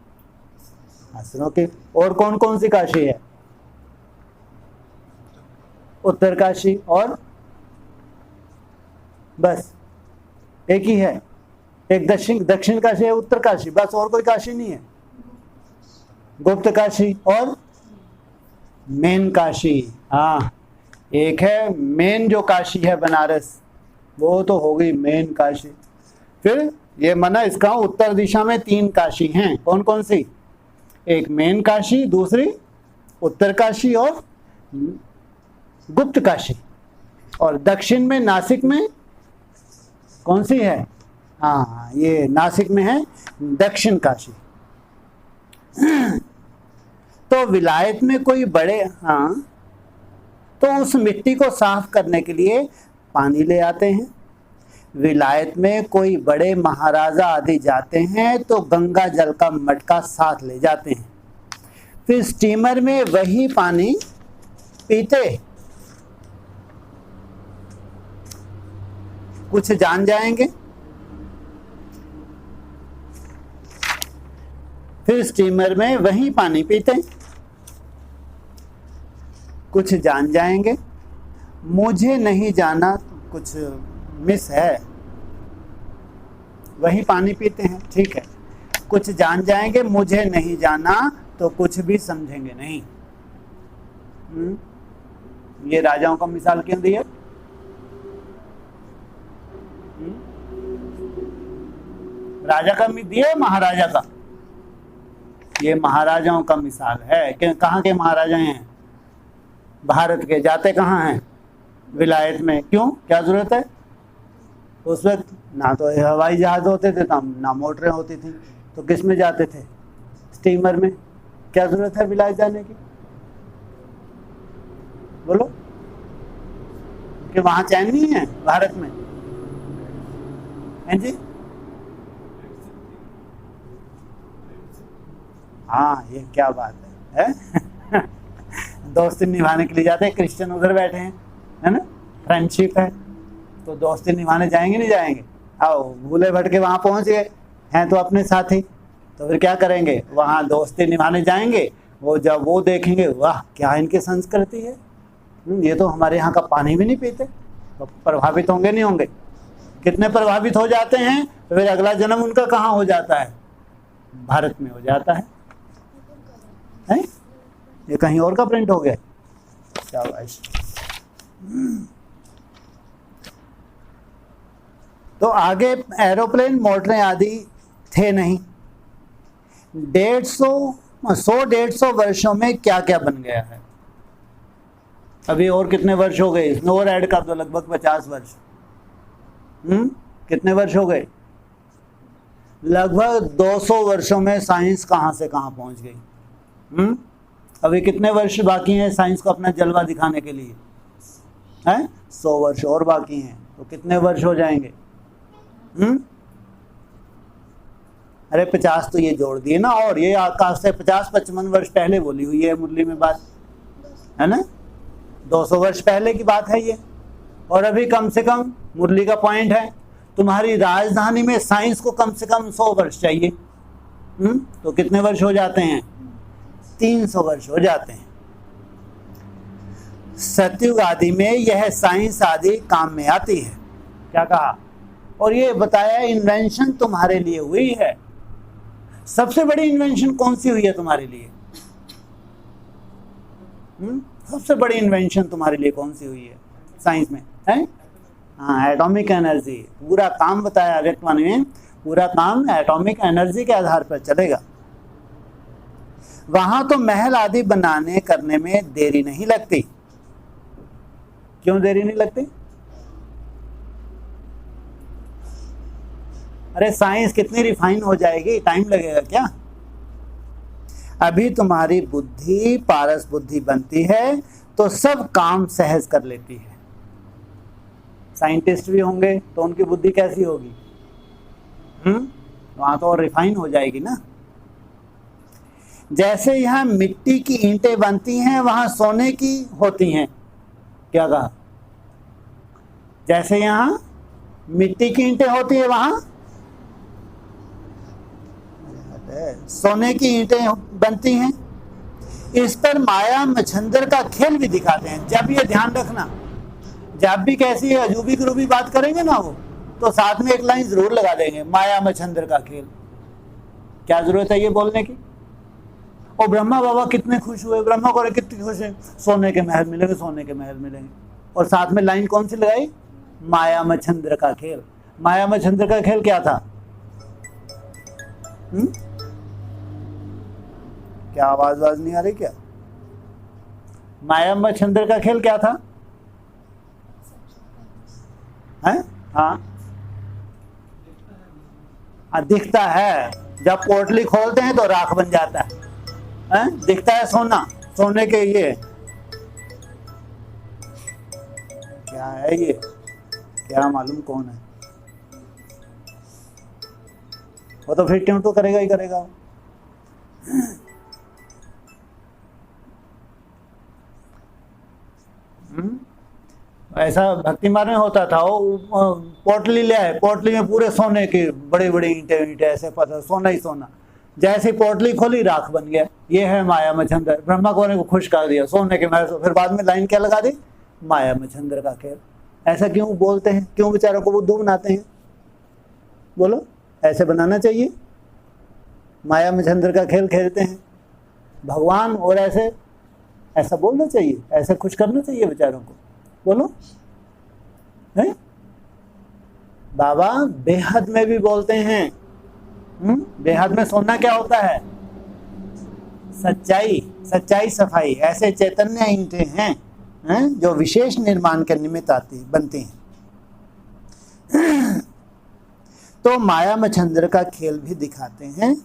आसनों की। और कौन कौन सी काशी है? उत्तर काशी। और बस एक ही है, एक दक्षिण काशी है, उत्तर काशी, बस। और कोई काशी नहीं है। गुप्त काशी और मेन काशी। हाँ, एक है मेन जो काशी है बनारस, वो तो हो गई मेन काशी। फिर ये मना, इसका उत्तर दिशा में 3 काशी हैं। कौन कौन सी? एक मेन काशी, दूसरी उत्तर काशी और गुप्त काशी। और दक्षिण में नासिक में कौन सी है? हाँ, ये नासिक में है दक्षिण काशी। तो विलायत में कोई बड़े, तो उस मिट्टी को साफ करने के लिए पानी ले आते हैं। विलायत में कोई बड़े महाराजा आदि जाते हैं तो गंगा जल का मटका साथ ले जाते हैं, फिर स्टीमर में वही पानी पीते। कुछ जान जाएंगे, फिर स्टीमर में वही पानी पीते। कुछ जान जाएंगे, मुझे नहीं जाना, कुछ मिस है, वही पानी पीते हैं। ठीक है, कुछ जान जाएंगे, मुझे नहीं जाना, तो कुछ भी समझेंगे नहीं। ये राजाओं का मिसाल क्यों दिया? राजा का दिया, महाराजा का? ये महाराजाओं का मिसाल है कि कहाँ के महाराजा हैं? भारत के। जाते कहाँ हैं? विलायत में। क्यों? क्या जरूरत है? उस वक्त ना तो हवाई जहाज होते थे, ना मोटरें होती थी, तो किस में जाते थे? स्टीमर में। क्या जरूरत है विलायत जाने की? बोलो, कि वहां चैन नहीं है भारत में? हैं जी? हाँ, ये क्या बात है? दोस्ती निभाने के लिए जाते हैं। क्रिश्चियन उधर बैठे हैं, है ना, फ्रेंडशिप है, तो दोस्ती निभाने जाएंगे नहीं जाएंगे? आओ, भूले भटके वहां पहुंच गए हैं तो अपने साथी, तो फिर क्या करेंगे? वहां दोस्ती निभाने जाएंगे। वो जब वो देखेंगे, वाह क्या इनकी संस्कृति है, ये तो हमारे यहाँ का पानी भी नहीं पीते, तो प्रभावित होंगे नहीं होंगे? कितने प्रभावित हो जाते हैं, तो फिर अगला जन्म उनका कहाँ हो जाता है? भारत में हो जाता है। ये कहीं और का प्रिंट हो गया? शाबाश। तो आगे एरोप्लेन, मोटरें आदि थे नहीं। 150 वर्षों में क्या क्या बन गया है? अभी और कितने वर्ष हो गए? इसमें और ऐड कर दो, लगभग 50 वर्ष। कितने वर्ष हो गए? लगभग 200 वर्षों में साइंस कहां से कहां पहुंच गई। अभी कितने वर्ष बाकी हैं साइंस को अपना जलवा दिखाने के लिए? हैं 100 वर्ष और बाकी हैं, तो कितने वर्ष हो जाएंगे? अरे 50 तो ये जोड़ दिए ना, और ये आकाश से 50-55 वर्ष पहले बोली हुई है मुरली में बात, है ना? 200 वर्ष पहले की बात है ये। और अभी कम से कम मुरली का पॉइंट है, तुम्हारी राजधानी में साइंस को कम से कम 100 वर्ष चाहिए। तो कितने वर्ष हो जाते हैं? 300 वर्ष हो जाते हैं। सतयुग आदि में यह साइंस आदि काम में आती है। क्या कहा? और ये बताया इन्वेंशन तुम्हारे लिए हुई है। सबसे बड़ी इन्वेंशन कौन सी हुई है तुम्हारे लिए? सबसे बड़ी इन्वेंशन तुम्हारे लिए कौन सी हुई है साइंस में? है हाँ, एटॉमिक एनर्जी। पूरा काम बताया व्यक्तवाणी में, पूरा काम एटॉमिक एनर्जी के आधार पर चलेगा। वहां तो महल आदि बनाने करने में देरी नहीं लगती। क्यों देरी नहीं लगती? अरे साइंस कितनी रिफाइन हो जाएगी, टाइम लगेगा क्या? अभी तुम्हारी बुद्धि पारस बुद्धि बनती है तो सब काम सहज कर लेती है। साइंटिस्ट भी होंगे तो उनकी बुद्धि कैसी होगी? वहां तो और रिफाइन हो जाएगी ना। जैसे यहाँ मिट्टी की ईंटें बनती हैं वहां सोने की होती हैं। क्या कहा? जैसे यहाँ मिट्टी की ईंटें होती है वहां सोने की ईंटें बनती हैं। इस पर माया मच्छंदर का खेल भी दिखाते हैं। जब ये ध्यान रखना, जब भी कैसी अजूबी गरूबी बात करेंगे ना वो, तो साथ में एक लाइन जरूर लगा देंगे, माया मच्छंदर का खेल। क्या जरूरत है ये बोलने की? और ब्रह्मा बाबा कितने खुश हुए, ब्रह्मा को कितने खुश है, सोने के महल मिलेंगे, सोने के महल मिलेंगे। और साथ में लाइन कौन सी लगाई? माया मच्छंदर का खेल। माया मच्छंदर का खेल क्या था? क्या आवाज नहीं आ रही क्या? माया मच्छंदर का खेल क्या था? है हाँ, दिखता है। जब पोटली खोलते हैं तो राख बन जाता है, दिखता है सोना, सोने के ये क्या है? ये क्या मालूम कौन है? वो तो फिर ट्यून तो करेगा ही करेगा। ऐसा भक्ति मार्ग में होता था। वो पोटली ले आए, पोटली में पूरे सोने के बड़े बड़े ईंटे ऐसे पता, सोना ही सोना। जैसे पोटली खोली राख बन गया। ये है माया मच्छंदर। ब्रह्मा को खुश कर दिया सोने के महल से। फिर बाद में लाइन क्या लगा दी? माया मच्छंदर का खेल। ऐसा क्यों बोलते हैं? क्यों बेचारों को बुद्धू बनाते हैं? बोलो, ऐसे बनाना चाहिए। माया मच्छंदर का खेल खेलते हैं भगवान, और ऐसा बोलना चाहिए, ऐसे खुश करना चाहिए बेचारों को। बोलो है? बाबा बेहद में भी बोलते हैं। बेहद में सोना क्या होता है? सच्चाई, सच्चाई सफाई। ऐसे चैतन्य ईंटें हैं जो विशेष निर्माण के निमित्त बनती हैं। तो माया मच्छंदर का खेल भी दिखाते हैं।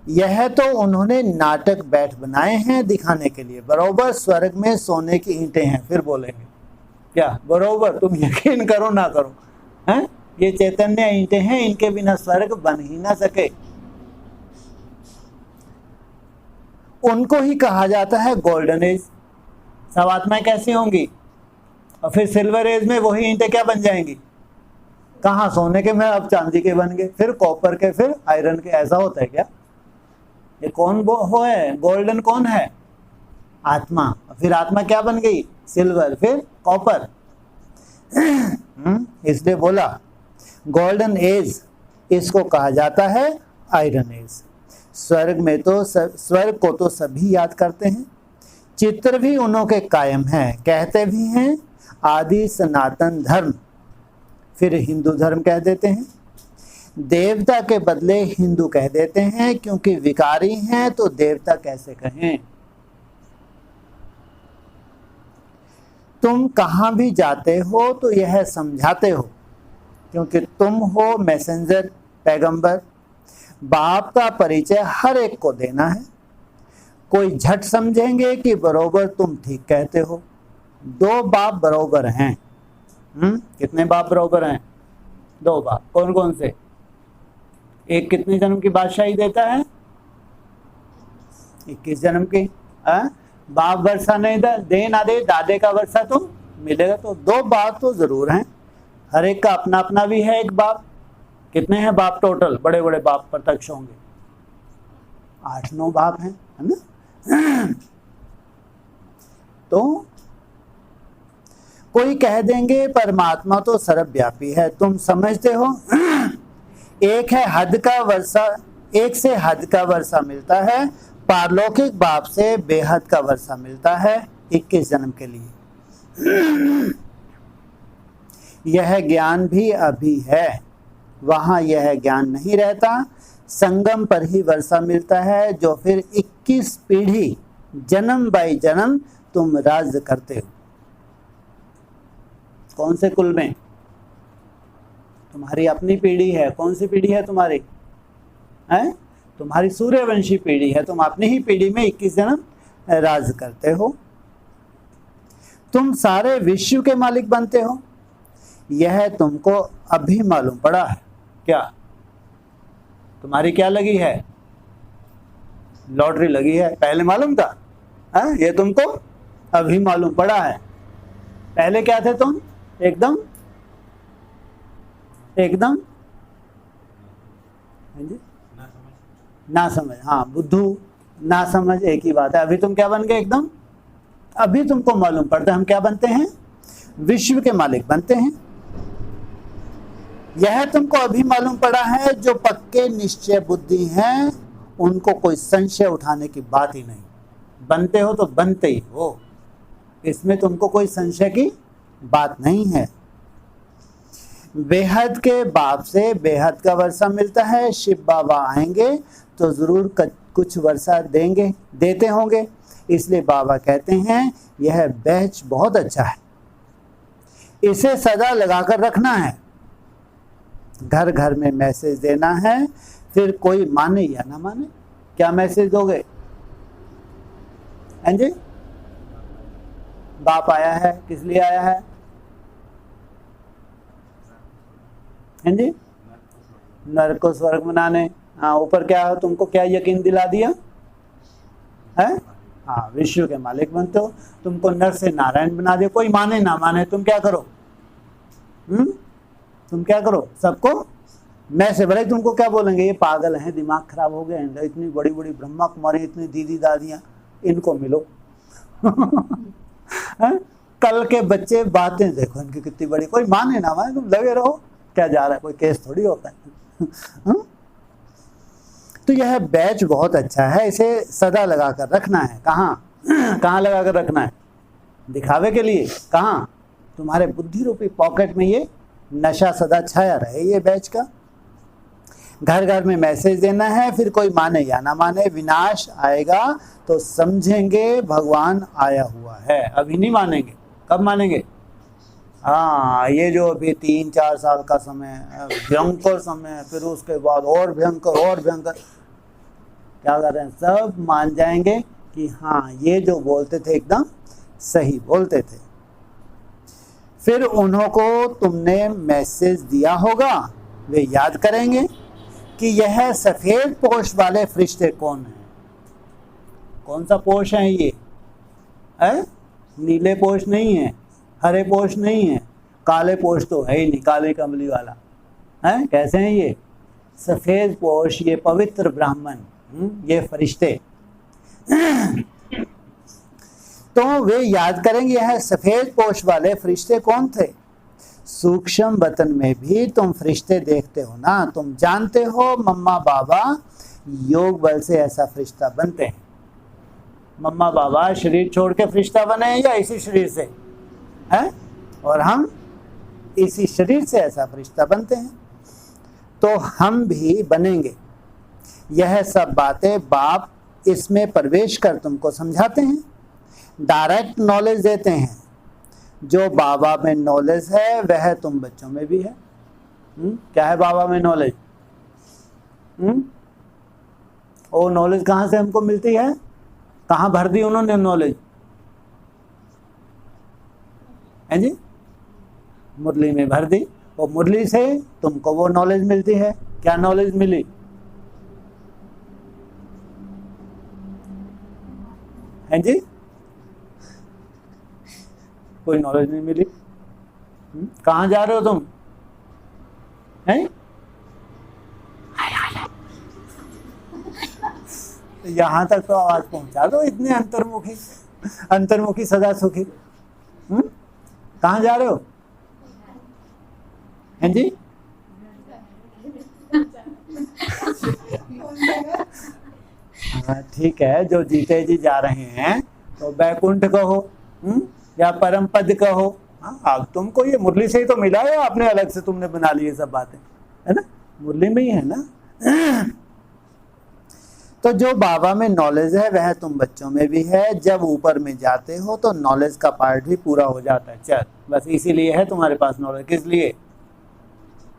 यह तो उन्होंने नाटक बैठ बनाए हैं दिखाने के लिए। बरोबर स्वर्ग में सोने की ईंटें हैं। फिर बोलेंगे क्या? बरोबर, तुम यकीन करो ना करो, हैं? ये चैतन्य ईंटें हैं, इनके बिना स्वर्ग बन ही ना सके। उनको ही कहा जाता है गोल्डन एज। सब आत्माएं कैसी होंगी? और फिर सिल्वर एज में वही ईंटें क्या बन जाएंगी? कहाँ? सोने के में, अब चांदी के बन गए, फिर कॉपर के, फिर आयरन के। ऐसा होता है क्या? ये कौन वो है? गोल्डन कौन है? आत्मा। फिर आत्मा क्या बन गई? सिल्वर, फिर कॉपर। इसलिए बोला गोल्डन एज, इसको कहा जाता है आयरन एज। स्वर्ग में तो स्वर्ग को तो सभी याद करते हैं। चित्र भी उन्हों के कायम हैं। कहते भी हैं आदि सनातन धर्म, फिर हिंदू धर्म कह देते हैं। देवता के बदले हिंदू कह देते हैं, क्योंकि विकारी हैं तो देवता कैसे कहें। तुम कहाँ भी जाते हो तो यह समझाते हो, क्योंकि तुम हो मैसेंजर, पैगंबर। बाप का परिचय हर एक को देना है। कोई झट समझेंगे कि बरोबर तुम ठीक कहते हो। दो बाप बरोबर हैं। कितने बाप बरोबर हैं? दो बाप। कौन कौन से? एक कितने जन्म की बादशाही देता है? 21 जन्म की। बाप वर्षा नहीं दे ना दे, दादे का वर्षा तो मिलेगा। तो दो बाप तो जरूर हैं, हर एक का अपना अपना भी है एक बाप। कितने हैं बाप टोटल? बड़े बड़े बाप प्रत्यक्ष होंगे 8-9 बाप हैं, है ना। तो कोई कह देंगे परमात्मा तो सर्वव्यापी है, तुम समझते हो। एक है हद का वर्षा, एक से हद का वर्षा मिलता है, पारलौकिक बाप से बेहद का वर्षा मिलता है 21 जन्म के लिए। यह ज्ञान भी अभी है, वहां यह ज्ञान नहीं रहता। संगम पर ही वर्षा मिलता है, जो फिर 21 पीढ़ी जन्म बाई जन्म तुम राज्य करते हो। कौन से कुल में? तुम्हारी अपनी पीढ़ी है। कौन सी पीढ़ी है तुम्हारी? है तुम्हारी सूर्यवंशी पीढ़ी है। तुम अपनी ही पीढ़ी में 21 जन्म राज करते हो। तुम सारे विश्व के मालिक बनते हो। यह तुमको अभी मालूम पड़ा है क्या? तुम्हारी क्या लगी है? लॉटरी लगी है। पहले मालूम था? ये तुमको अभी मालूम पड़ा है। पहले क्या थे तुम? एकदम एकदम ना समझ। हाँ, बुद्धू ना समझ एक ही बात है। अभी तुम क्या बन गए? एकदम। अभी तुमको मालूम पड़ता है हम क्या बनते हैं? विश्व के मालिक बनते हैं। यह तुमको अभी मालूम पड़ा है। जो पक्के निश्चय बुद्धि हैं उनको कोई संशय उठाने की बात ही नहीं। बनते हो तो बनते ही हो, इसमें तुमको कोई संशय की बात नहीं है। बेहद के बाप से बेहद का वर्षा मिलता है। शिव बाबा आएंगे तो जरूर कुछ वर्षा देते होंगे, इसलिए बाबा कहते हैं यह बैच बहुत अच्छा है, इसे सदा लगाकर रखना है। घर घर में मैसेज देना है, फिर कोई माने या ना माने। क्या मैसेज दोगे? हैं जी? बाप आया है, किस लिए आया है? हैं जी? नरक को स्वर्ग बनाने। हाँ, ऊपर क्या हो? तुमको क्या यकीन दिला दिया है? हाँ, विश्व के मालिक बनते हो। तुमको नर से नारायण बना दिया। कोई माने ना माने, तुम क्या करो? तुम क्या करो? सबको मैं से बड़े तुमको क्या बोलेंगे? ये पागल हैं, दिमाग खराब हो गए, इतनी बड़ी बड़ी ब्रह्मा कुमारी, इतनी दीदी दादियां, इनको मिलो। कल के बच्चे बातें देखो इनकी कितनी बड़ी। कोई माने ना माने, तुम लगे रहो। क्या जा रहा है? कोई केस थोड़ी होता है। तो यह बैच बहुत अच्छा है, इसे सदा लगा कर रखना है। कहाँ कहाँ लगा कर रखना है? दिखावे के लिए? कहाँ? तुम्हारे बुद्धि रूपी पॉकेट में ये नशा सदा छाया रहे ये बैच का। घर घर में मैसेज देना है, फिर कोई माने या ना माने। विनाश आएगा तो समझेंगे भगवान आया हुआ है। अभी नहीं मानेंगे। कब मानेंगे? हाँ, ये जो अभी 3-4 साल का समय, भयंकर समय, फिर उसके बाद और भयंकर और भयंकर। क्या कर रहे हैं? सब मान जाएंगे कि हाँ, ये जो बोलते थे एकदम सही बोलते थे। फिर उन्हों को तुमने मैसेज दिया होगा, वे याद करेंगे कि यह सफेद पोश वाले फरिश्ते कौन हैं। कौन सा पोश है ये? नीले पोश नहीं है, हरे पोश नहीं है, काले पोश तो है ही नहीं, काले कमली वाला है। कैसे हैं ये? सफेद पोश, ये पवित्र ब्राह्मण, ये फरिश्ते। तो वे याद करेंगे यह सफेद पोश वाले फरिश्ते कौन थे। सूक्ष्म वतन में भी तुम फरिश्ते देखते हो ना। तुम जानते हो मम्मा बाबा योग बल से ऐसा फरिश्ता बनते हैं। मम्मा बाबा शरीर छोड़ के फरिश्ता बने हैं या इसी शरीर से हैं? और हम इसी शरीर से ऐसा फरिश्ता बनते हैं, तो हम भी बनेंगे। यह सब बातें बाप इसमें प्रवेश कर तुमको समझाते हैं, डायरेक्ट नॉलेज देते हैं। जो बाबा में नॉलेज है वह तुम बच्चों में भी है। क्या है बाबा में नॉलेज? वो नॉलेज कहाँ से हमको मिलती है? कहाँ भर दी उन्होंने नॉलेज? है जी, मुरली में भर दी, और मुरली से तुमको वो नॉलेज मिलती है। क्या नॉलेज मिली? है जी, कोई नॉलेज नहीं मिली। कहाँ जा रहे हो तुम? हैं? यहाँ तक तो आवाज पहुंचा दो, इतने अंतर्मुखी सदा सुखी। कहाँ जा रहे हो? हैं जी? हाँ ठीक है, जो जीते जी जा रहे हैं तो बैकुंठ कहो, या परम पद कहो। हाँ, तुमको ये मुरली से ही तो मिला है, आपने अलग से तुमने बना ली ये सब बातें, है ना? मुरली में ही है ना। तो जो बाबा में नॉलेज है वह तुम बच्चों में भी है। जब ऊपर में जाते हो तो नॉलेज का पार्ट भी पूरा हो जाता है। चल, बस इसीलिए है तुम्हारे पास नॉलेज। किस लिए?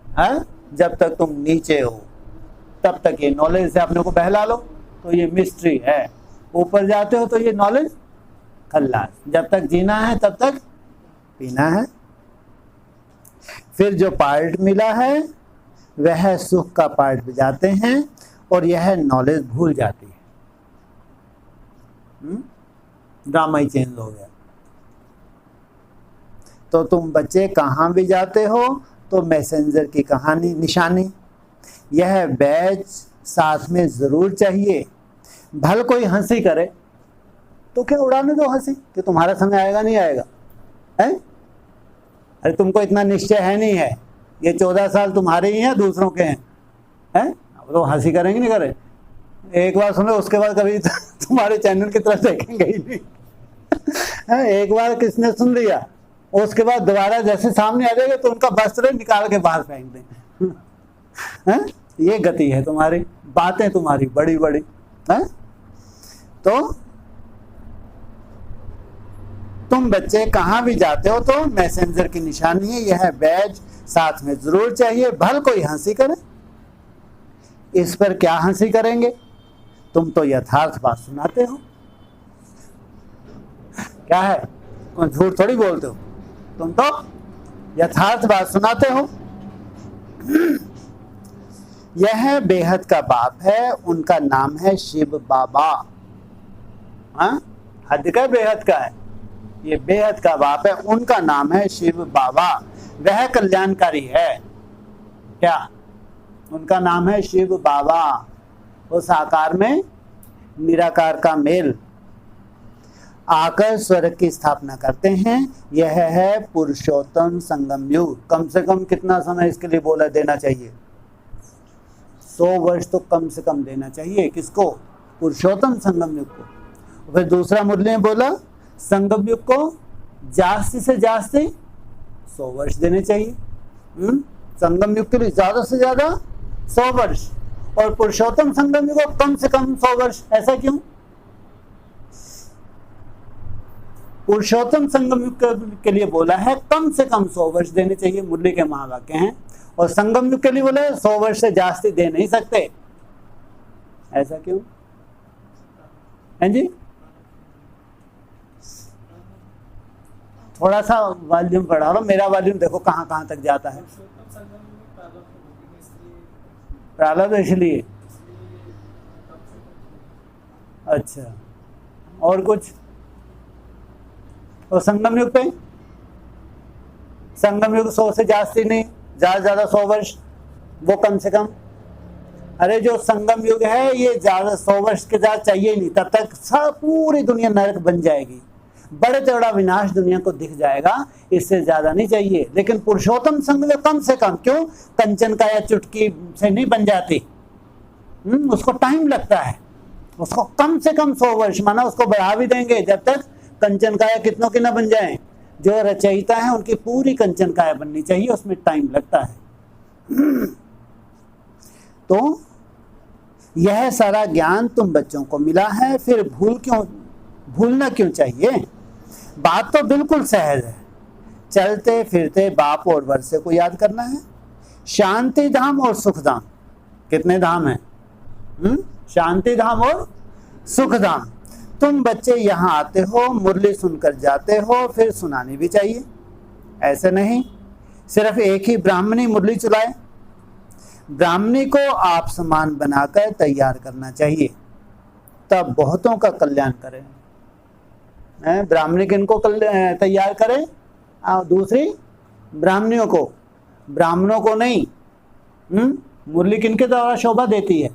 हाँ, जब तक तुम नीचे हो तब तक ये नॉलेज से अपने को बहला लो, तो ये मिस्ट्री है। ऊपर जाते हो तो ये नॉलेज खल्लास। जब तक जीना है तब तक पीना है। फिर जो पार्ट मिला है वह सुख का पार्ट पे जाते हैं और यह नॉलेज भूल जाती है। ड्रामा ही चेंज हो गया। तो तुम बच्चे कहाँ भी जाते हो तो मैसेंजर की कहानी निशानी, यह बैच साथ में जरूर चाहिए। भल कोई हंसी करे तो क्या उड़ाने दो हंसी, कि तुम्हारा समय आएगा नहीं आएगा है? अरे तुमको इतना निश्चय है नहीं है, ये 14 साल तुम्हारे ही हैं, दूसरों के हैं? तो हंसी करेंगे नहीं करे? एक बार सुनो, उसके बाद कभी तुम्हारे चैनल की तरफ देखेंगे ही नहीं। एक बार किसने सुन लिया, उसके बाद दोबारा जैसे सामने आ जाएगा तो उनका वस्त्र निकाल के बाहर फेंक दें। ये गति है तुम्हारी, बातें तुम्हारी बड़ी बड़ी है। तो तुम बच्चे कहाँ भी जाते हो तो मैसेंजर की निशानी है, यह बैज साथ में जरूर चाहिए। भल कोई हंसी करे, इस पर क्या हंसी करेंगे? तुम तो यथार्थ बात सुनाते हो। क्या है, कोई झूठ थोड़ी बोलते हो, तुम तो यथार्थ बात सुनाते हो। यह बेहद का बाप है, उनका नाम है शिव बाबा। हाँ, हद का बेहद का है, ये बेहद का बाप है, उनका नाम है शिव बाबा। वह कल्याणकारी है। क्या? उनका नाम है शिव बाबा। उस आकार में निराकार का मेल आकर स्वर्ग की स्थापना करते हैं। यह है पुरुषोत्तम संगम युग। कम से कम कितना समय इसके लिए बोला देना चाहिए? 100 वर्ष तो कम से कम देना चाहिए। किसको? पुरुषोत्तम संगम युग को। फिर दूसरा मुरली में बोला संगम युग को जास्ती से जास्ती 100 वर्ष देने चाहिए। संगम युग के लिए ज्यादा से ज्यादा 100 वर्ष, और पुरुषोत्तम संगम युग को कम से कम 100 वर्ष। ऐसा क्यों? पुरुषोत्तम संगम युग के लिए बोला है कम से कम 100 वर्ष देने चाहिए, मुरली के महावाक्य हैं। और संगम युग के लिए बोला है 100 वर्ष से जास्ती दे नहीं सकते। ऐसा क्यों है जी? थोड़ा सा वॉल्यूम बढ़ा लो, मेरा वॉल्यूम देखो कहाँ कहाँ तक जाता है। प्रारब्ध इसलिए, अच्छा, और कुछ? और संगम युग पे, संगम युग 100 से जास्ती नहीं, ज्यादा ज्यादा 100 वर्ष, वो कम से कम। अरे जो संगम युग है ये ज्यादा 100 वर्ष के ज्यादा चाहिए नहीं, तब तक सब पूरी दुनिया नरक बन जाएगी, बड़े चौड़ा विनाश दुनिया को दिख जाएगा। इससे ज्यादा नहीं चाहिए। लेकिन पुरुषोत्तम संग में कम से कम, क्यों? कंचन का या चुटकी से नहीं बन जाती, उसको टाइम लगता है। उसको कम से कम 100 वर्ष, माना उसको बढ़ा भी देंगे जब तक कंचन काया कितनों की ना बन जाए। जो रचयिता है उनकी पूरी कंचन काया बननी चाहिए, उसमें टाइम लगता है। तो यह सारा ज्ञान तुम बच्चों को मिला है, फिर भूलना क्यों चाहिए? बात तो बिल्कुल सहज है। चलते फिरते बाप और वर्षे को याद करना है। शांति धाम और सुख धाम, कितने धाम हैं? शांति धाम और सुख धाम। तुम बच्चे यहाँ आते हो, मुरली सुनकर जाते हो, फिर सुनानी भी चाहिए। ऐसे नहीं सिर्फ एक ही ब्राह्मणी मुरली चलाए। ब्राह्मणी को आप समान बनाकर तैयार करना चाहिए, तब बहुतों का कल्याण करें। ब्राह्मणी किनको तैयार करें? दूसरी ब्राह्मणियों को, ब्राह्मणों को नहीं। मुरली किनके द्वारा शोभा देती है?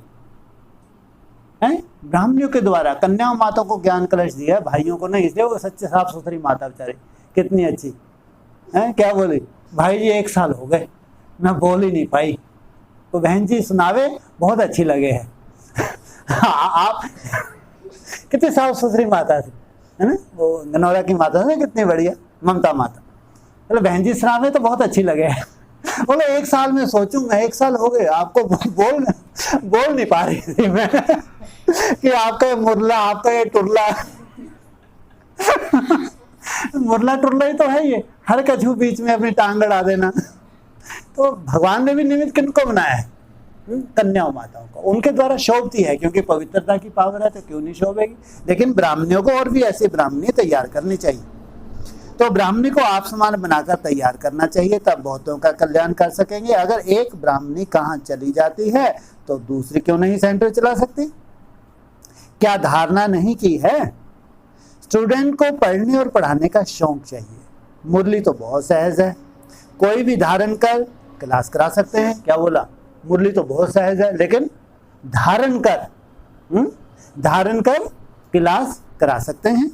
ब्राह्मणियों के द्वारा। कन्याओं माता को ज्ञान कलश दिया है, भाइयों को नहीं, इसलिए वो सच्चे साफ सुथरी माता बेचारी कितनी अच्छी है। क्या बोली? भाई जी 1 साल हो गए मैं बोल ही नहीं पाई, तो बहन जी सुनावे, बहुत अच्छी लगे है। आप कितनी साफ सुथरी माता थी, है ना? वो गनौरा की माता थी कितनी बढ़िया, ममता माता। बोले बहन जी सुनावे तो बहुत अच्छी लगे है। बोले 1 साल में सोचूंगा, 1 साल हो गए आपको बोल नहीं पा रही थी मैं कि आपका ये मुरला, आपका ये टुरला। मुरला टुरला ही तो है ये, हर कछू बीच में अपनी टांग अड़ा देना। तो भगवान ने भी निमित्त किनको बनाया है? कन्याओं माताओं को, उनके द्वारा शोभती है, क्योंकि पवित्रता की पावर है तो क्यों नहीं शोभेगी। लेकिन ब्राह्मणियों को और भी ऐसी ब्राह्मणी तैयार करनी चाहिए। तो ब्राह्मणी को आप समान बनाकर तैयार करना चाहिए, तब बहुतों का कल्याण कर सकेंगे। अगर एक ब्राह्मणी कहाँ चली जाती है तो दूसरी क्यों नहीं सेंटर चला सकती? क्या धारणा नहीं की है? स्टूडेंट को पढ़ने और पढ़ाने का शौक चाहिए। मुरली तो बहुत सहज है, कोई भी धारण कर क्लास करा सकते हैं। क्या बोला? मुरली तो बहुत सहज है, लेकिन धारण कर क्लास करा सकते हैं।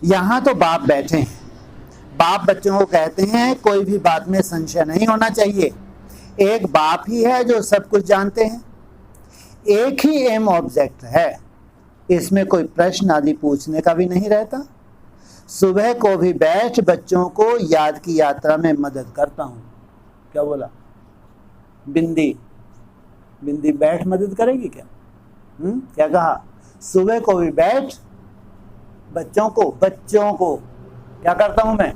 यहाँ तो बाप बैठे हैं, बाप बच्चों को कहते हैं कोई भी बात में संशय नहीं होना चाहिए। एक बाप ही है जो सब कुछ जानते हैं, एक ही एम ऑब्जेक्ट है, इसमें कोई प्रश्न आदि पूछने का भी नहीं रहता। सुबह को भी बैठ बच्चों को याद की यात्रा में मदद करता हूँ। क्या बोला? बिंदी बैठ मदद करेगी क्या? क्या कहा? सुबह को भी बैठ बच्चों को क्या करता हूं मैं?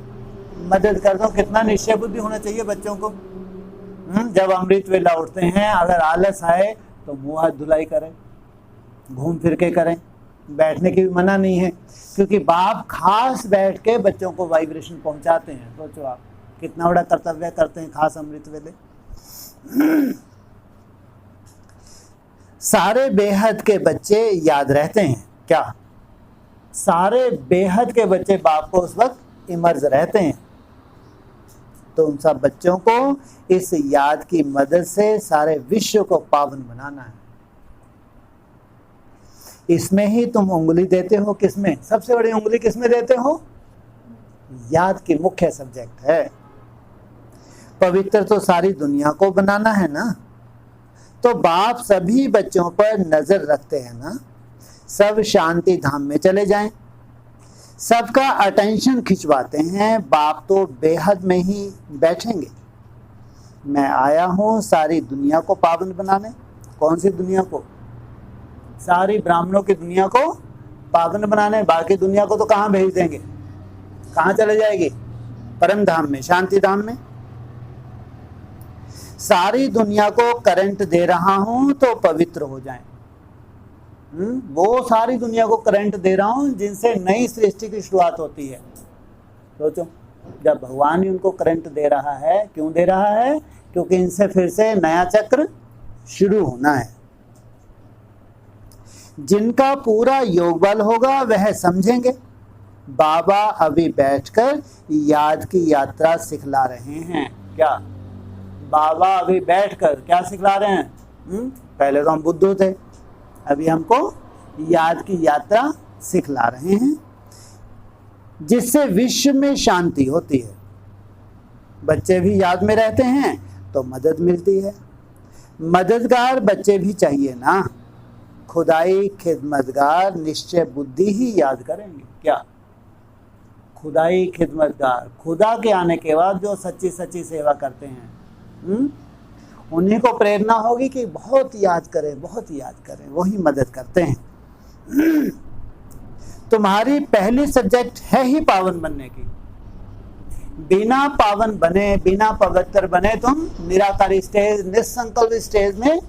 मदद करता हूं। कितना निश्चय बुद्धि होना चाहिए बच्चों को। जब अमृत वेला उठते हैं, अगर आलस आए तो मुंह हाथ धुलाई करें, घूम फिर के करें, बैठने की भी मना नहीं है, क्योंकि बाप खास बैठ के बच्चों को वाइब्रेशन पहुंचाते हैं। सोचो आप कितना बड़ा कर्तव्य करते हैं खास अमृत वेले। सारे बेहद के बच्चे याद रहते हैं। क्या सारे बेहद के बच्चे बाप को उस वक्त इमर्ज रहते हैं? तो उन सब बच्चों को इस याद की मदद से सारे विश्व को पावन बनाना है। इसमें ही तुम उंगली देते हो। किसमें? सबसे बड़ी उंगली किसमें देते हो? याद की मुख्य सब्जेक्ट है। पवित्र तो सारी दुनिया को बनाना है ना, तो बाप सभी बच्चों पर नजर रखते हैं ना। सब शांति धाम में चले जाएं, सबका अटेंशन खिंचवाते हैं। बाप तो बेहद में ही बैठेंगे। मैं आया हूं सारी दुनिया को पावन बनाने। कौन सी दुनिया को? सारी ब्राह्मणों की दुनिया को पावन बनाने। बाकी दुनिया को तो कहाँ भेज देंगे? कहाँ चले जाएगी? परम धाम में, शांति धाम में। सारी दुनिया को करंट दे रहा हूं तो पवित्र हो जाएं। वो सारी दुनिया को करंट दे रहा हूं जिनसे नई सृष्टि की शुरुआत होती है। सोचो, जब भगवान ही उनको करंट दे रहा है, क्यों दे रहा है? क्योंकि इनसे फिर से नया चक्र शुरू होना है। जिनका पूरा योग बल होगा वह समझेंगे। बाबा अभी बैठकर याद की यात्रा सिखला रहे हैं। क्या बाबा अभी बैठकर क्या सिखला रहे हैं? पहले तो हम बुद्धू थे, अभी हमको याद की यात्रा सिखला रहे हैं, जिससे विश्व में शांति होती है। बच्चे भी याद में रहते हैं तो मदद मिलती है। मददगार बच्चे भी चाहिए ना। खुदाई खिदमतगार निश्चय बुद्धि ही याद करेंगे। क्या खुदाई खिदमतगार? खुदा के आने के बाद जो सच्ची सच्ची सेवा करते हैं, उन्हीं को प्रेरणा होगी कि बहुत याद करें, बहुत याद करें, वही मदद करते हैं। तुम्हारी पहली सब्जेक्ट है ही पावन बनने की। बिना पावन बने, बिना पवित्र बने तुम निराकारी स्टेज, निसंकल्प स्टेज में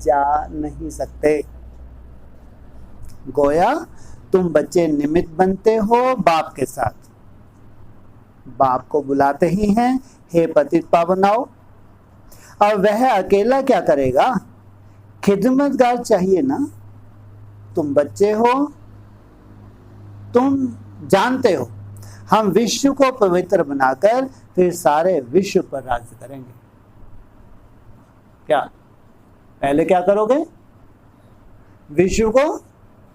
जा नहीं सकते। गोया तुम बच्चे निमित्त बनते हो बाप के साथ, बाप को बुलाते ही हैं, हे पतित पावन आओ। अब वह अकेला क्या करेगा? खिदमतगार चाहिए ना। तुम बच्चे हो, तुम जानते हो हम विश्व को पवित्र बनाकर फिर सारे विश्व पर राज्य करेंगे। क्या पहले क्या करोगे? विश्व को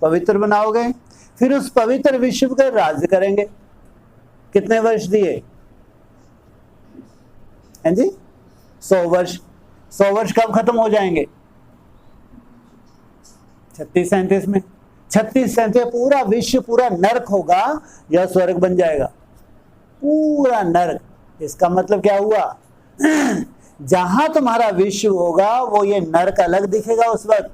पवित्र बनाओगे, फिर उस पवित्र विश्व पर राज्य करेंगे। कितने वर्ष दिए हैं जी? 100 वर्ष। 100 वर्ष कब खत्म हो जाएंगे? 36-37 में। 36-37 पूरा विश्व पूरा नरक होगा या स्वर्ग बन जाएगा? पूरा नरक। इसका मतलब क्या हुआ? जहां तुम्हारा विश्व होगा वो ये नरक अलग दिखेगा उस वक्त,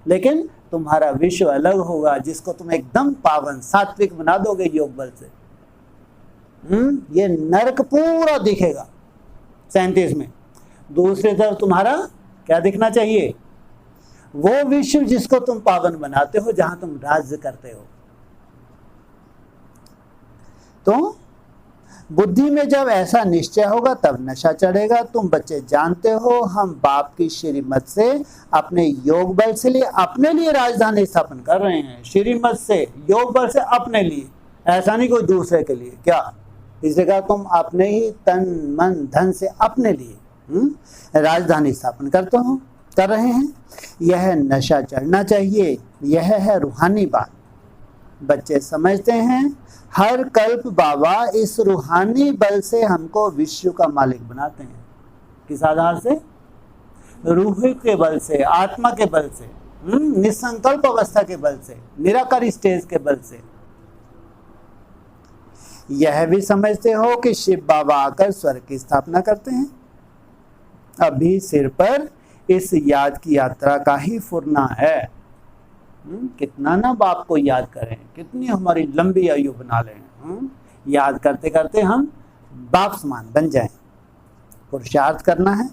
लेकिन तुम्हारा विश्व अलग होगा जिसको तुम एकदम पावन सात्विक बना दोगे योग बल से। ये नरक पूरा दिखेगा 37 में। दूसरी तरफ तुम्हारा क्या दिखना चाहिए? वो विश्व जिसको तुम पावन बनाते हो, जहां तुम राज्य करते हो। तो बुद्धि में जब ऐसा निश्चय होगा तब नशा चढ़ेगा। तुम बच्चे जानते हो हम बाप की श्रीमत से अपने योग बल से लिए अपने लिए राजधानी स्थापन कर रहे हैं। श्रीमत से, योग बल से अपने लिए, ऐसा नहीं कोई दूसरे के लिए। क्या इस जगह तुम अपने ही तन मन धन से अपने लिए राजधानी स्थापन कर रहे हैं। यह नशा चढ़ना चाहिए, यह है रूहानी बात। बच्चे समझते हैं हर कल्प बाबा इस रूहानी बल से हमको विश्व का मालिक बनाते हैं। किस आधार से? रूह के बल से, आत्मा के बल से, निसंकल्प अवस्था के बल से, निराकार स्टेज के बल से। यह भी समझते हो कि शिव बाबा आकर स्वर्ग की स्थापना करते हैं। अभी सिर पर इस याद की यात्रा का ही फुरना है। कितना ना बाप को याद करें, कितनी हमारी लंबी आयु बना लें। याद करते करते हम बाप समान बन जाएं। पुरुषार्थ करना है,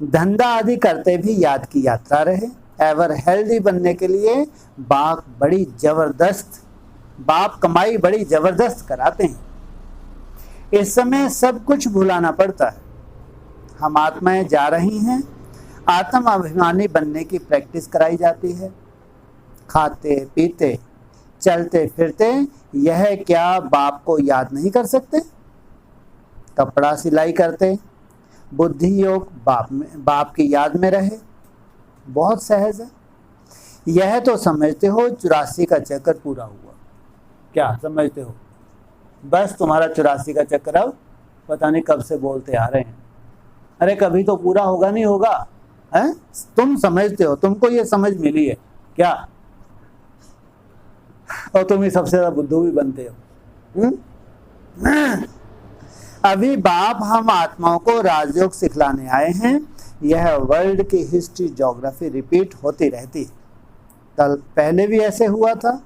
धंधा आदि करते भी याद की यात्रा रहे। एवर हेल्दी बनने के लिए बाप कमाई बड़ी जबरदस्त कराते हैं। इस समय सब कुछ भुलाना पड़ता है। हम आत्माएं जा रही हैं, आत्म अभिमानी बनने की प्रैक्टिस कराई जाती है। खाते पीते चलते फिरते यह क्या बाप को याद नहीं कर सकते? कपड़ा सिलाई करते, बुद्धि योग बाप की याद में रहे, बहुत सहज है। यह तो समझते हो 84 का चक्कर पूरा हुआ। क्या समझते हो? बस तुम्हारा 84 का चक्कर अब पता नहीं कब से बोलते आ रहे हैं। अरे कभी तो पूरा होगा, नहीं होगा है? तुम समझते हो, तुमको ये समझ मिली है क्या? और तुम ही सबसे ज्यादा बुद्धू भी बनते हो। अभी बाप हम आत्माओं को राजयोग सिखलाने आए हैं। यह वर्ल्ड की हिस्ट्री ज्योग्राफी रिपीट होती रहती है। कल पहले भी ऐसे हुआ था,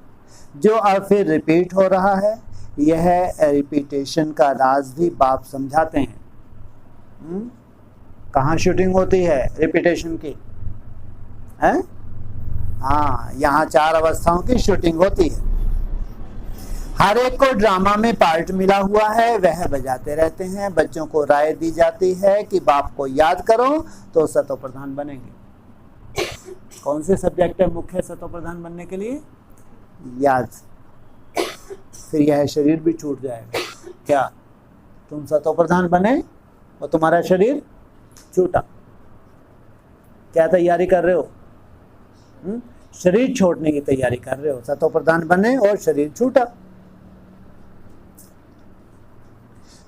जो अब फिर रिपीट हो रहा है। यह रिपीटेशन का राज भी बाप समझाते हैं। कहाँ शूटिंग होती है रिपीटेशन की? है हाँ, यहाँ 4 अवस्थाओं की शूटिंग होती है। हर एक को ड्रामा में पार्ट मिला हुआ है, वह बजाते रहते हैं। बच्चों को राय दी जाती है कि बाप को याद करो तो सतो प्रधान बनेंगे। कौन से सब्जेक्ट है मुख्य सतो प्रधान बनने के लिए? याद। फिर यह शरीर भी छूट जाएगा। क्या तुम सतो प्रधान बने और तुम्हारा शरीर छूटा? क्या तैयारी कर रहे हो? शरीर छोड़ने की तैयारी कर रहे हो। सतो प्रधान बने और शरीर छूटा।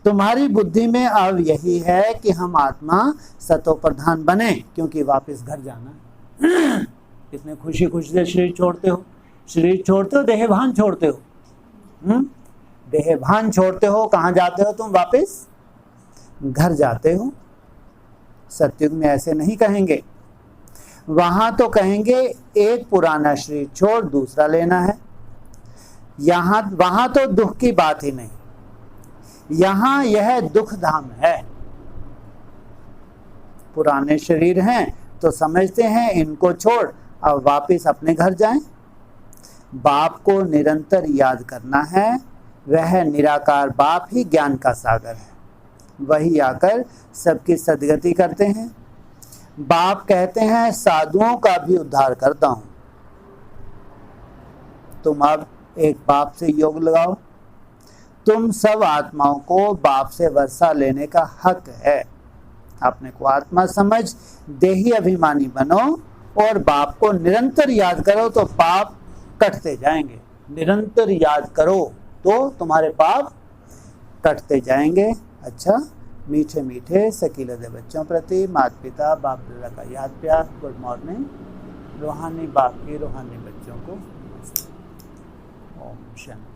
तुम्हारी बुद्धि में अब यही है कि हम आत्मा सतो प्रधान बने, क्योंकि वापस घर जाना है। कितने खुशी खुशी से शरीर छोड़ते हो। शरीर छोड़ते हो, देहभान छोड़ते हो। देहभान छोड़ते हो, कहाँ जाते हो तुम? वापस घर जाते हो। सतयुग में ऐसे नहीं कहेंगे। वहां तो कहेंगे एक पुराना शरीर छोड़ दूसरा लेना है। वहां तो दुख की बात ही नहीं। यहां यह दुख धाम है। पुराने शरीर हैं, तो समझते हैं इनको छोड़ अब वापस अपने घर जाएं। बाप को निरंतर याद करना है, वह निराकार बाप ही ज्ञान का सागर है, वही आकर सबकी सदगति करते हैं। बाप कहते हैं साधुओं का भी उद्धार करता हूं। तुम अब एक बाप से योग लगाओ, तुम सब आत्माओं को बाप से वर्षा लेने का हक है। अपने को आत्मा समझ देही अभिमानी बनो और बाप को निरंतर याद करो तो पाप कटते जाएंगे। निरंतर याद करो तो तुम्हारे पाप कटते जाएंगे। अच्छा, मीठे मीठे सकीले दे बच्चों प्रति माता पिता बाप दादा का याद प्यार। Good morning. रूहानी बाप की रूहानी बच्चों को ओम शांति।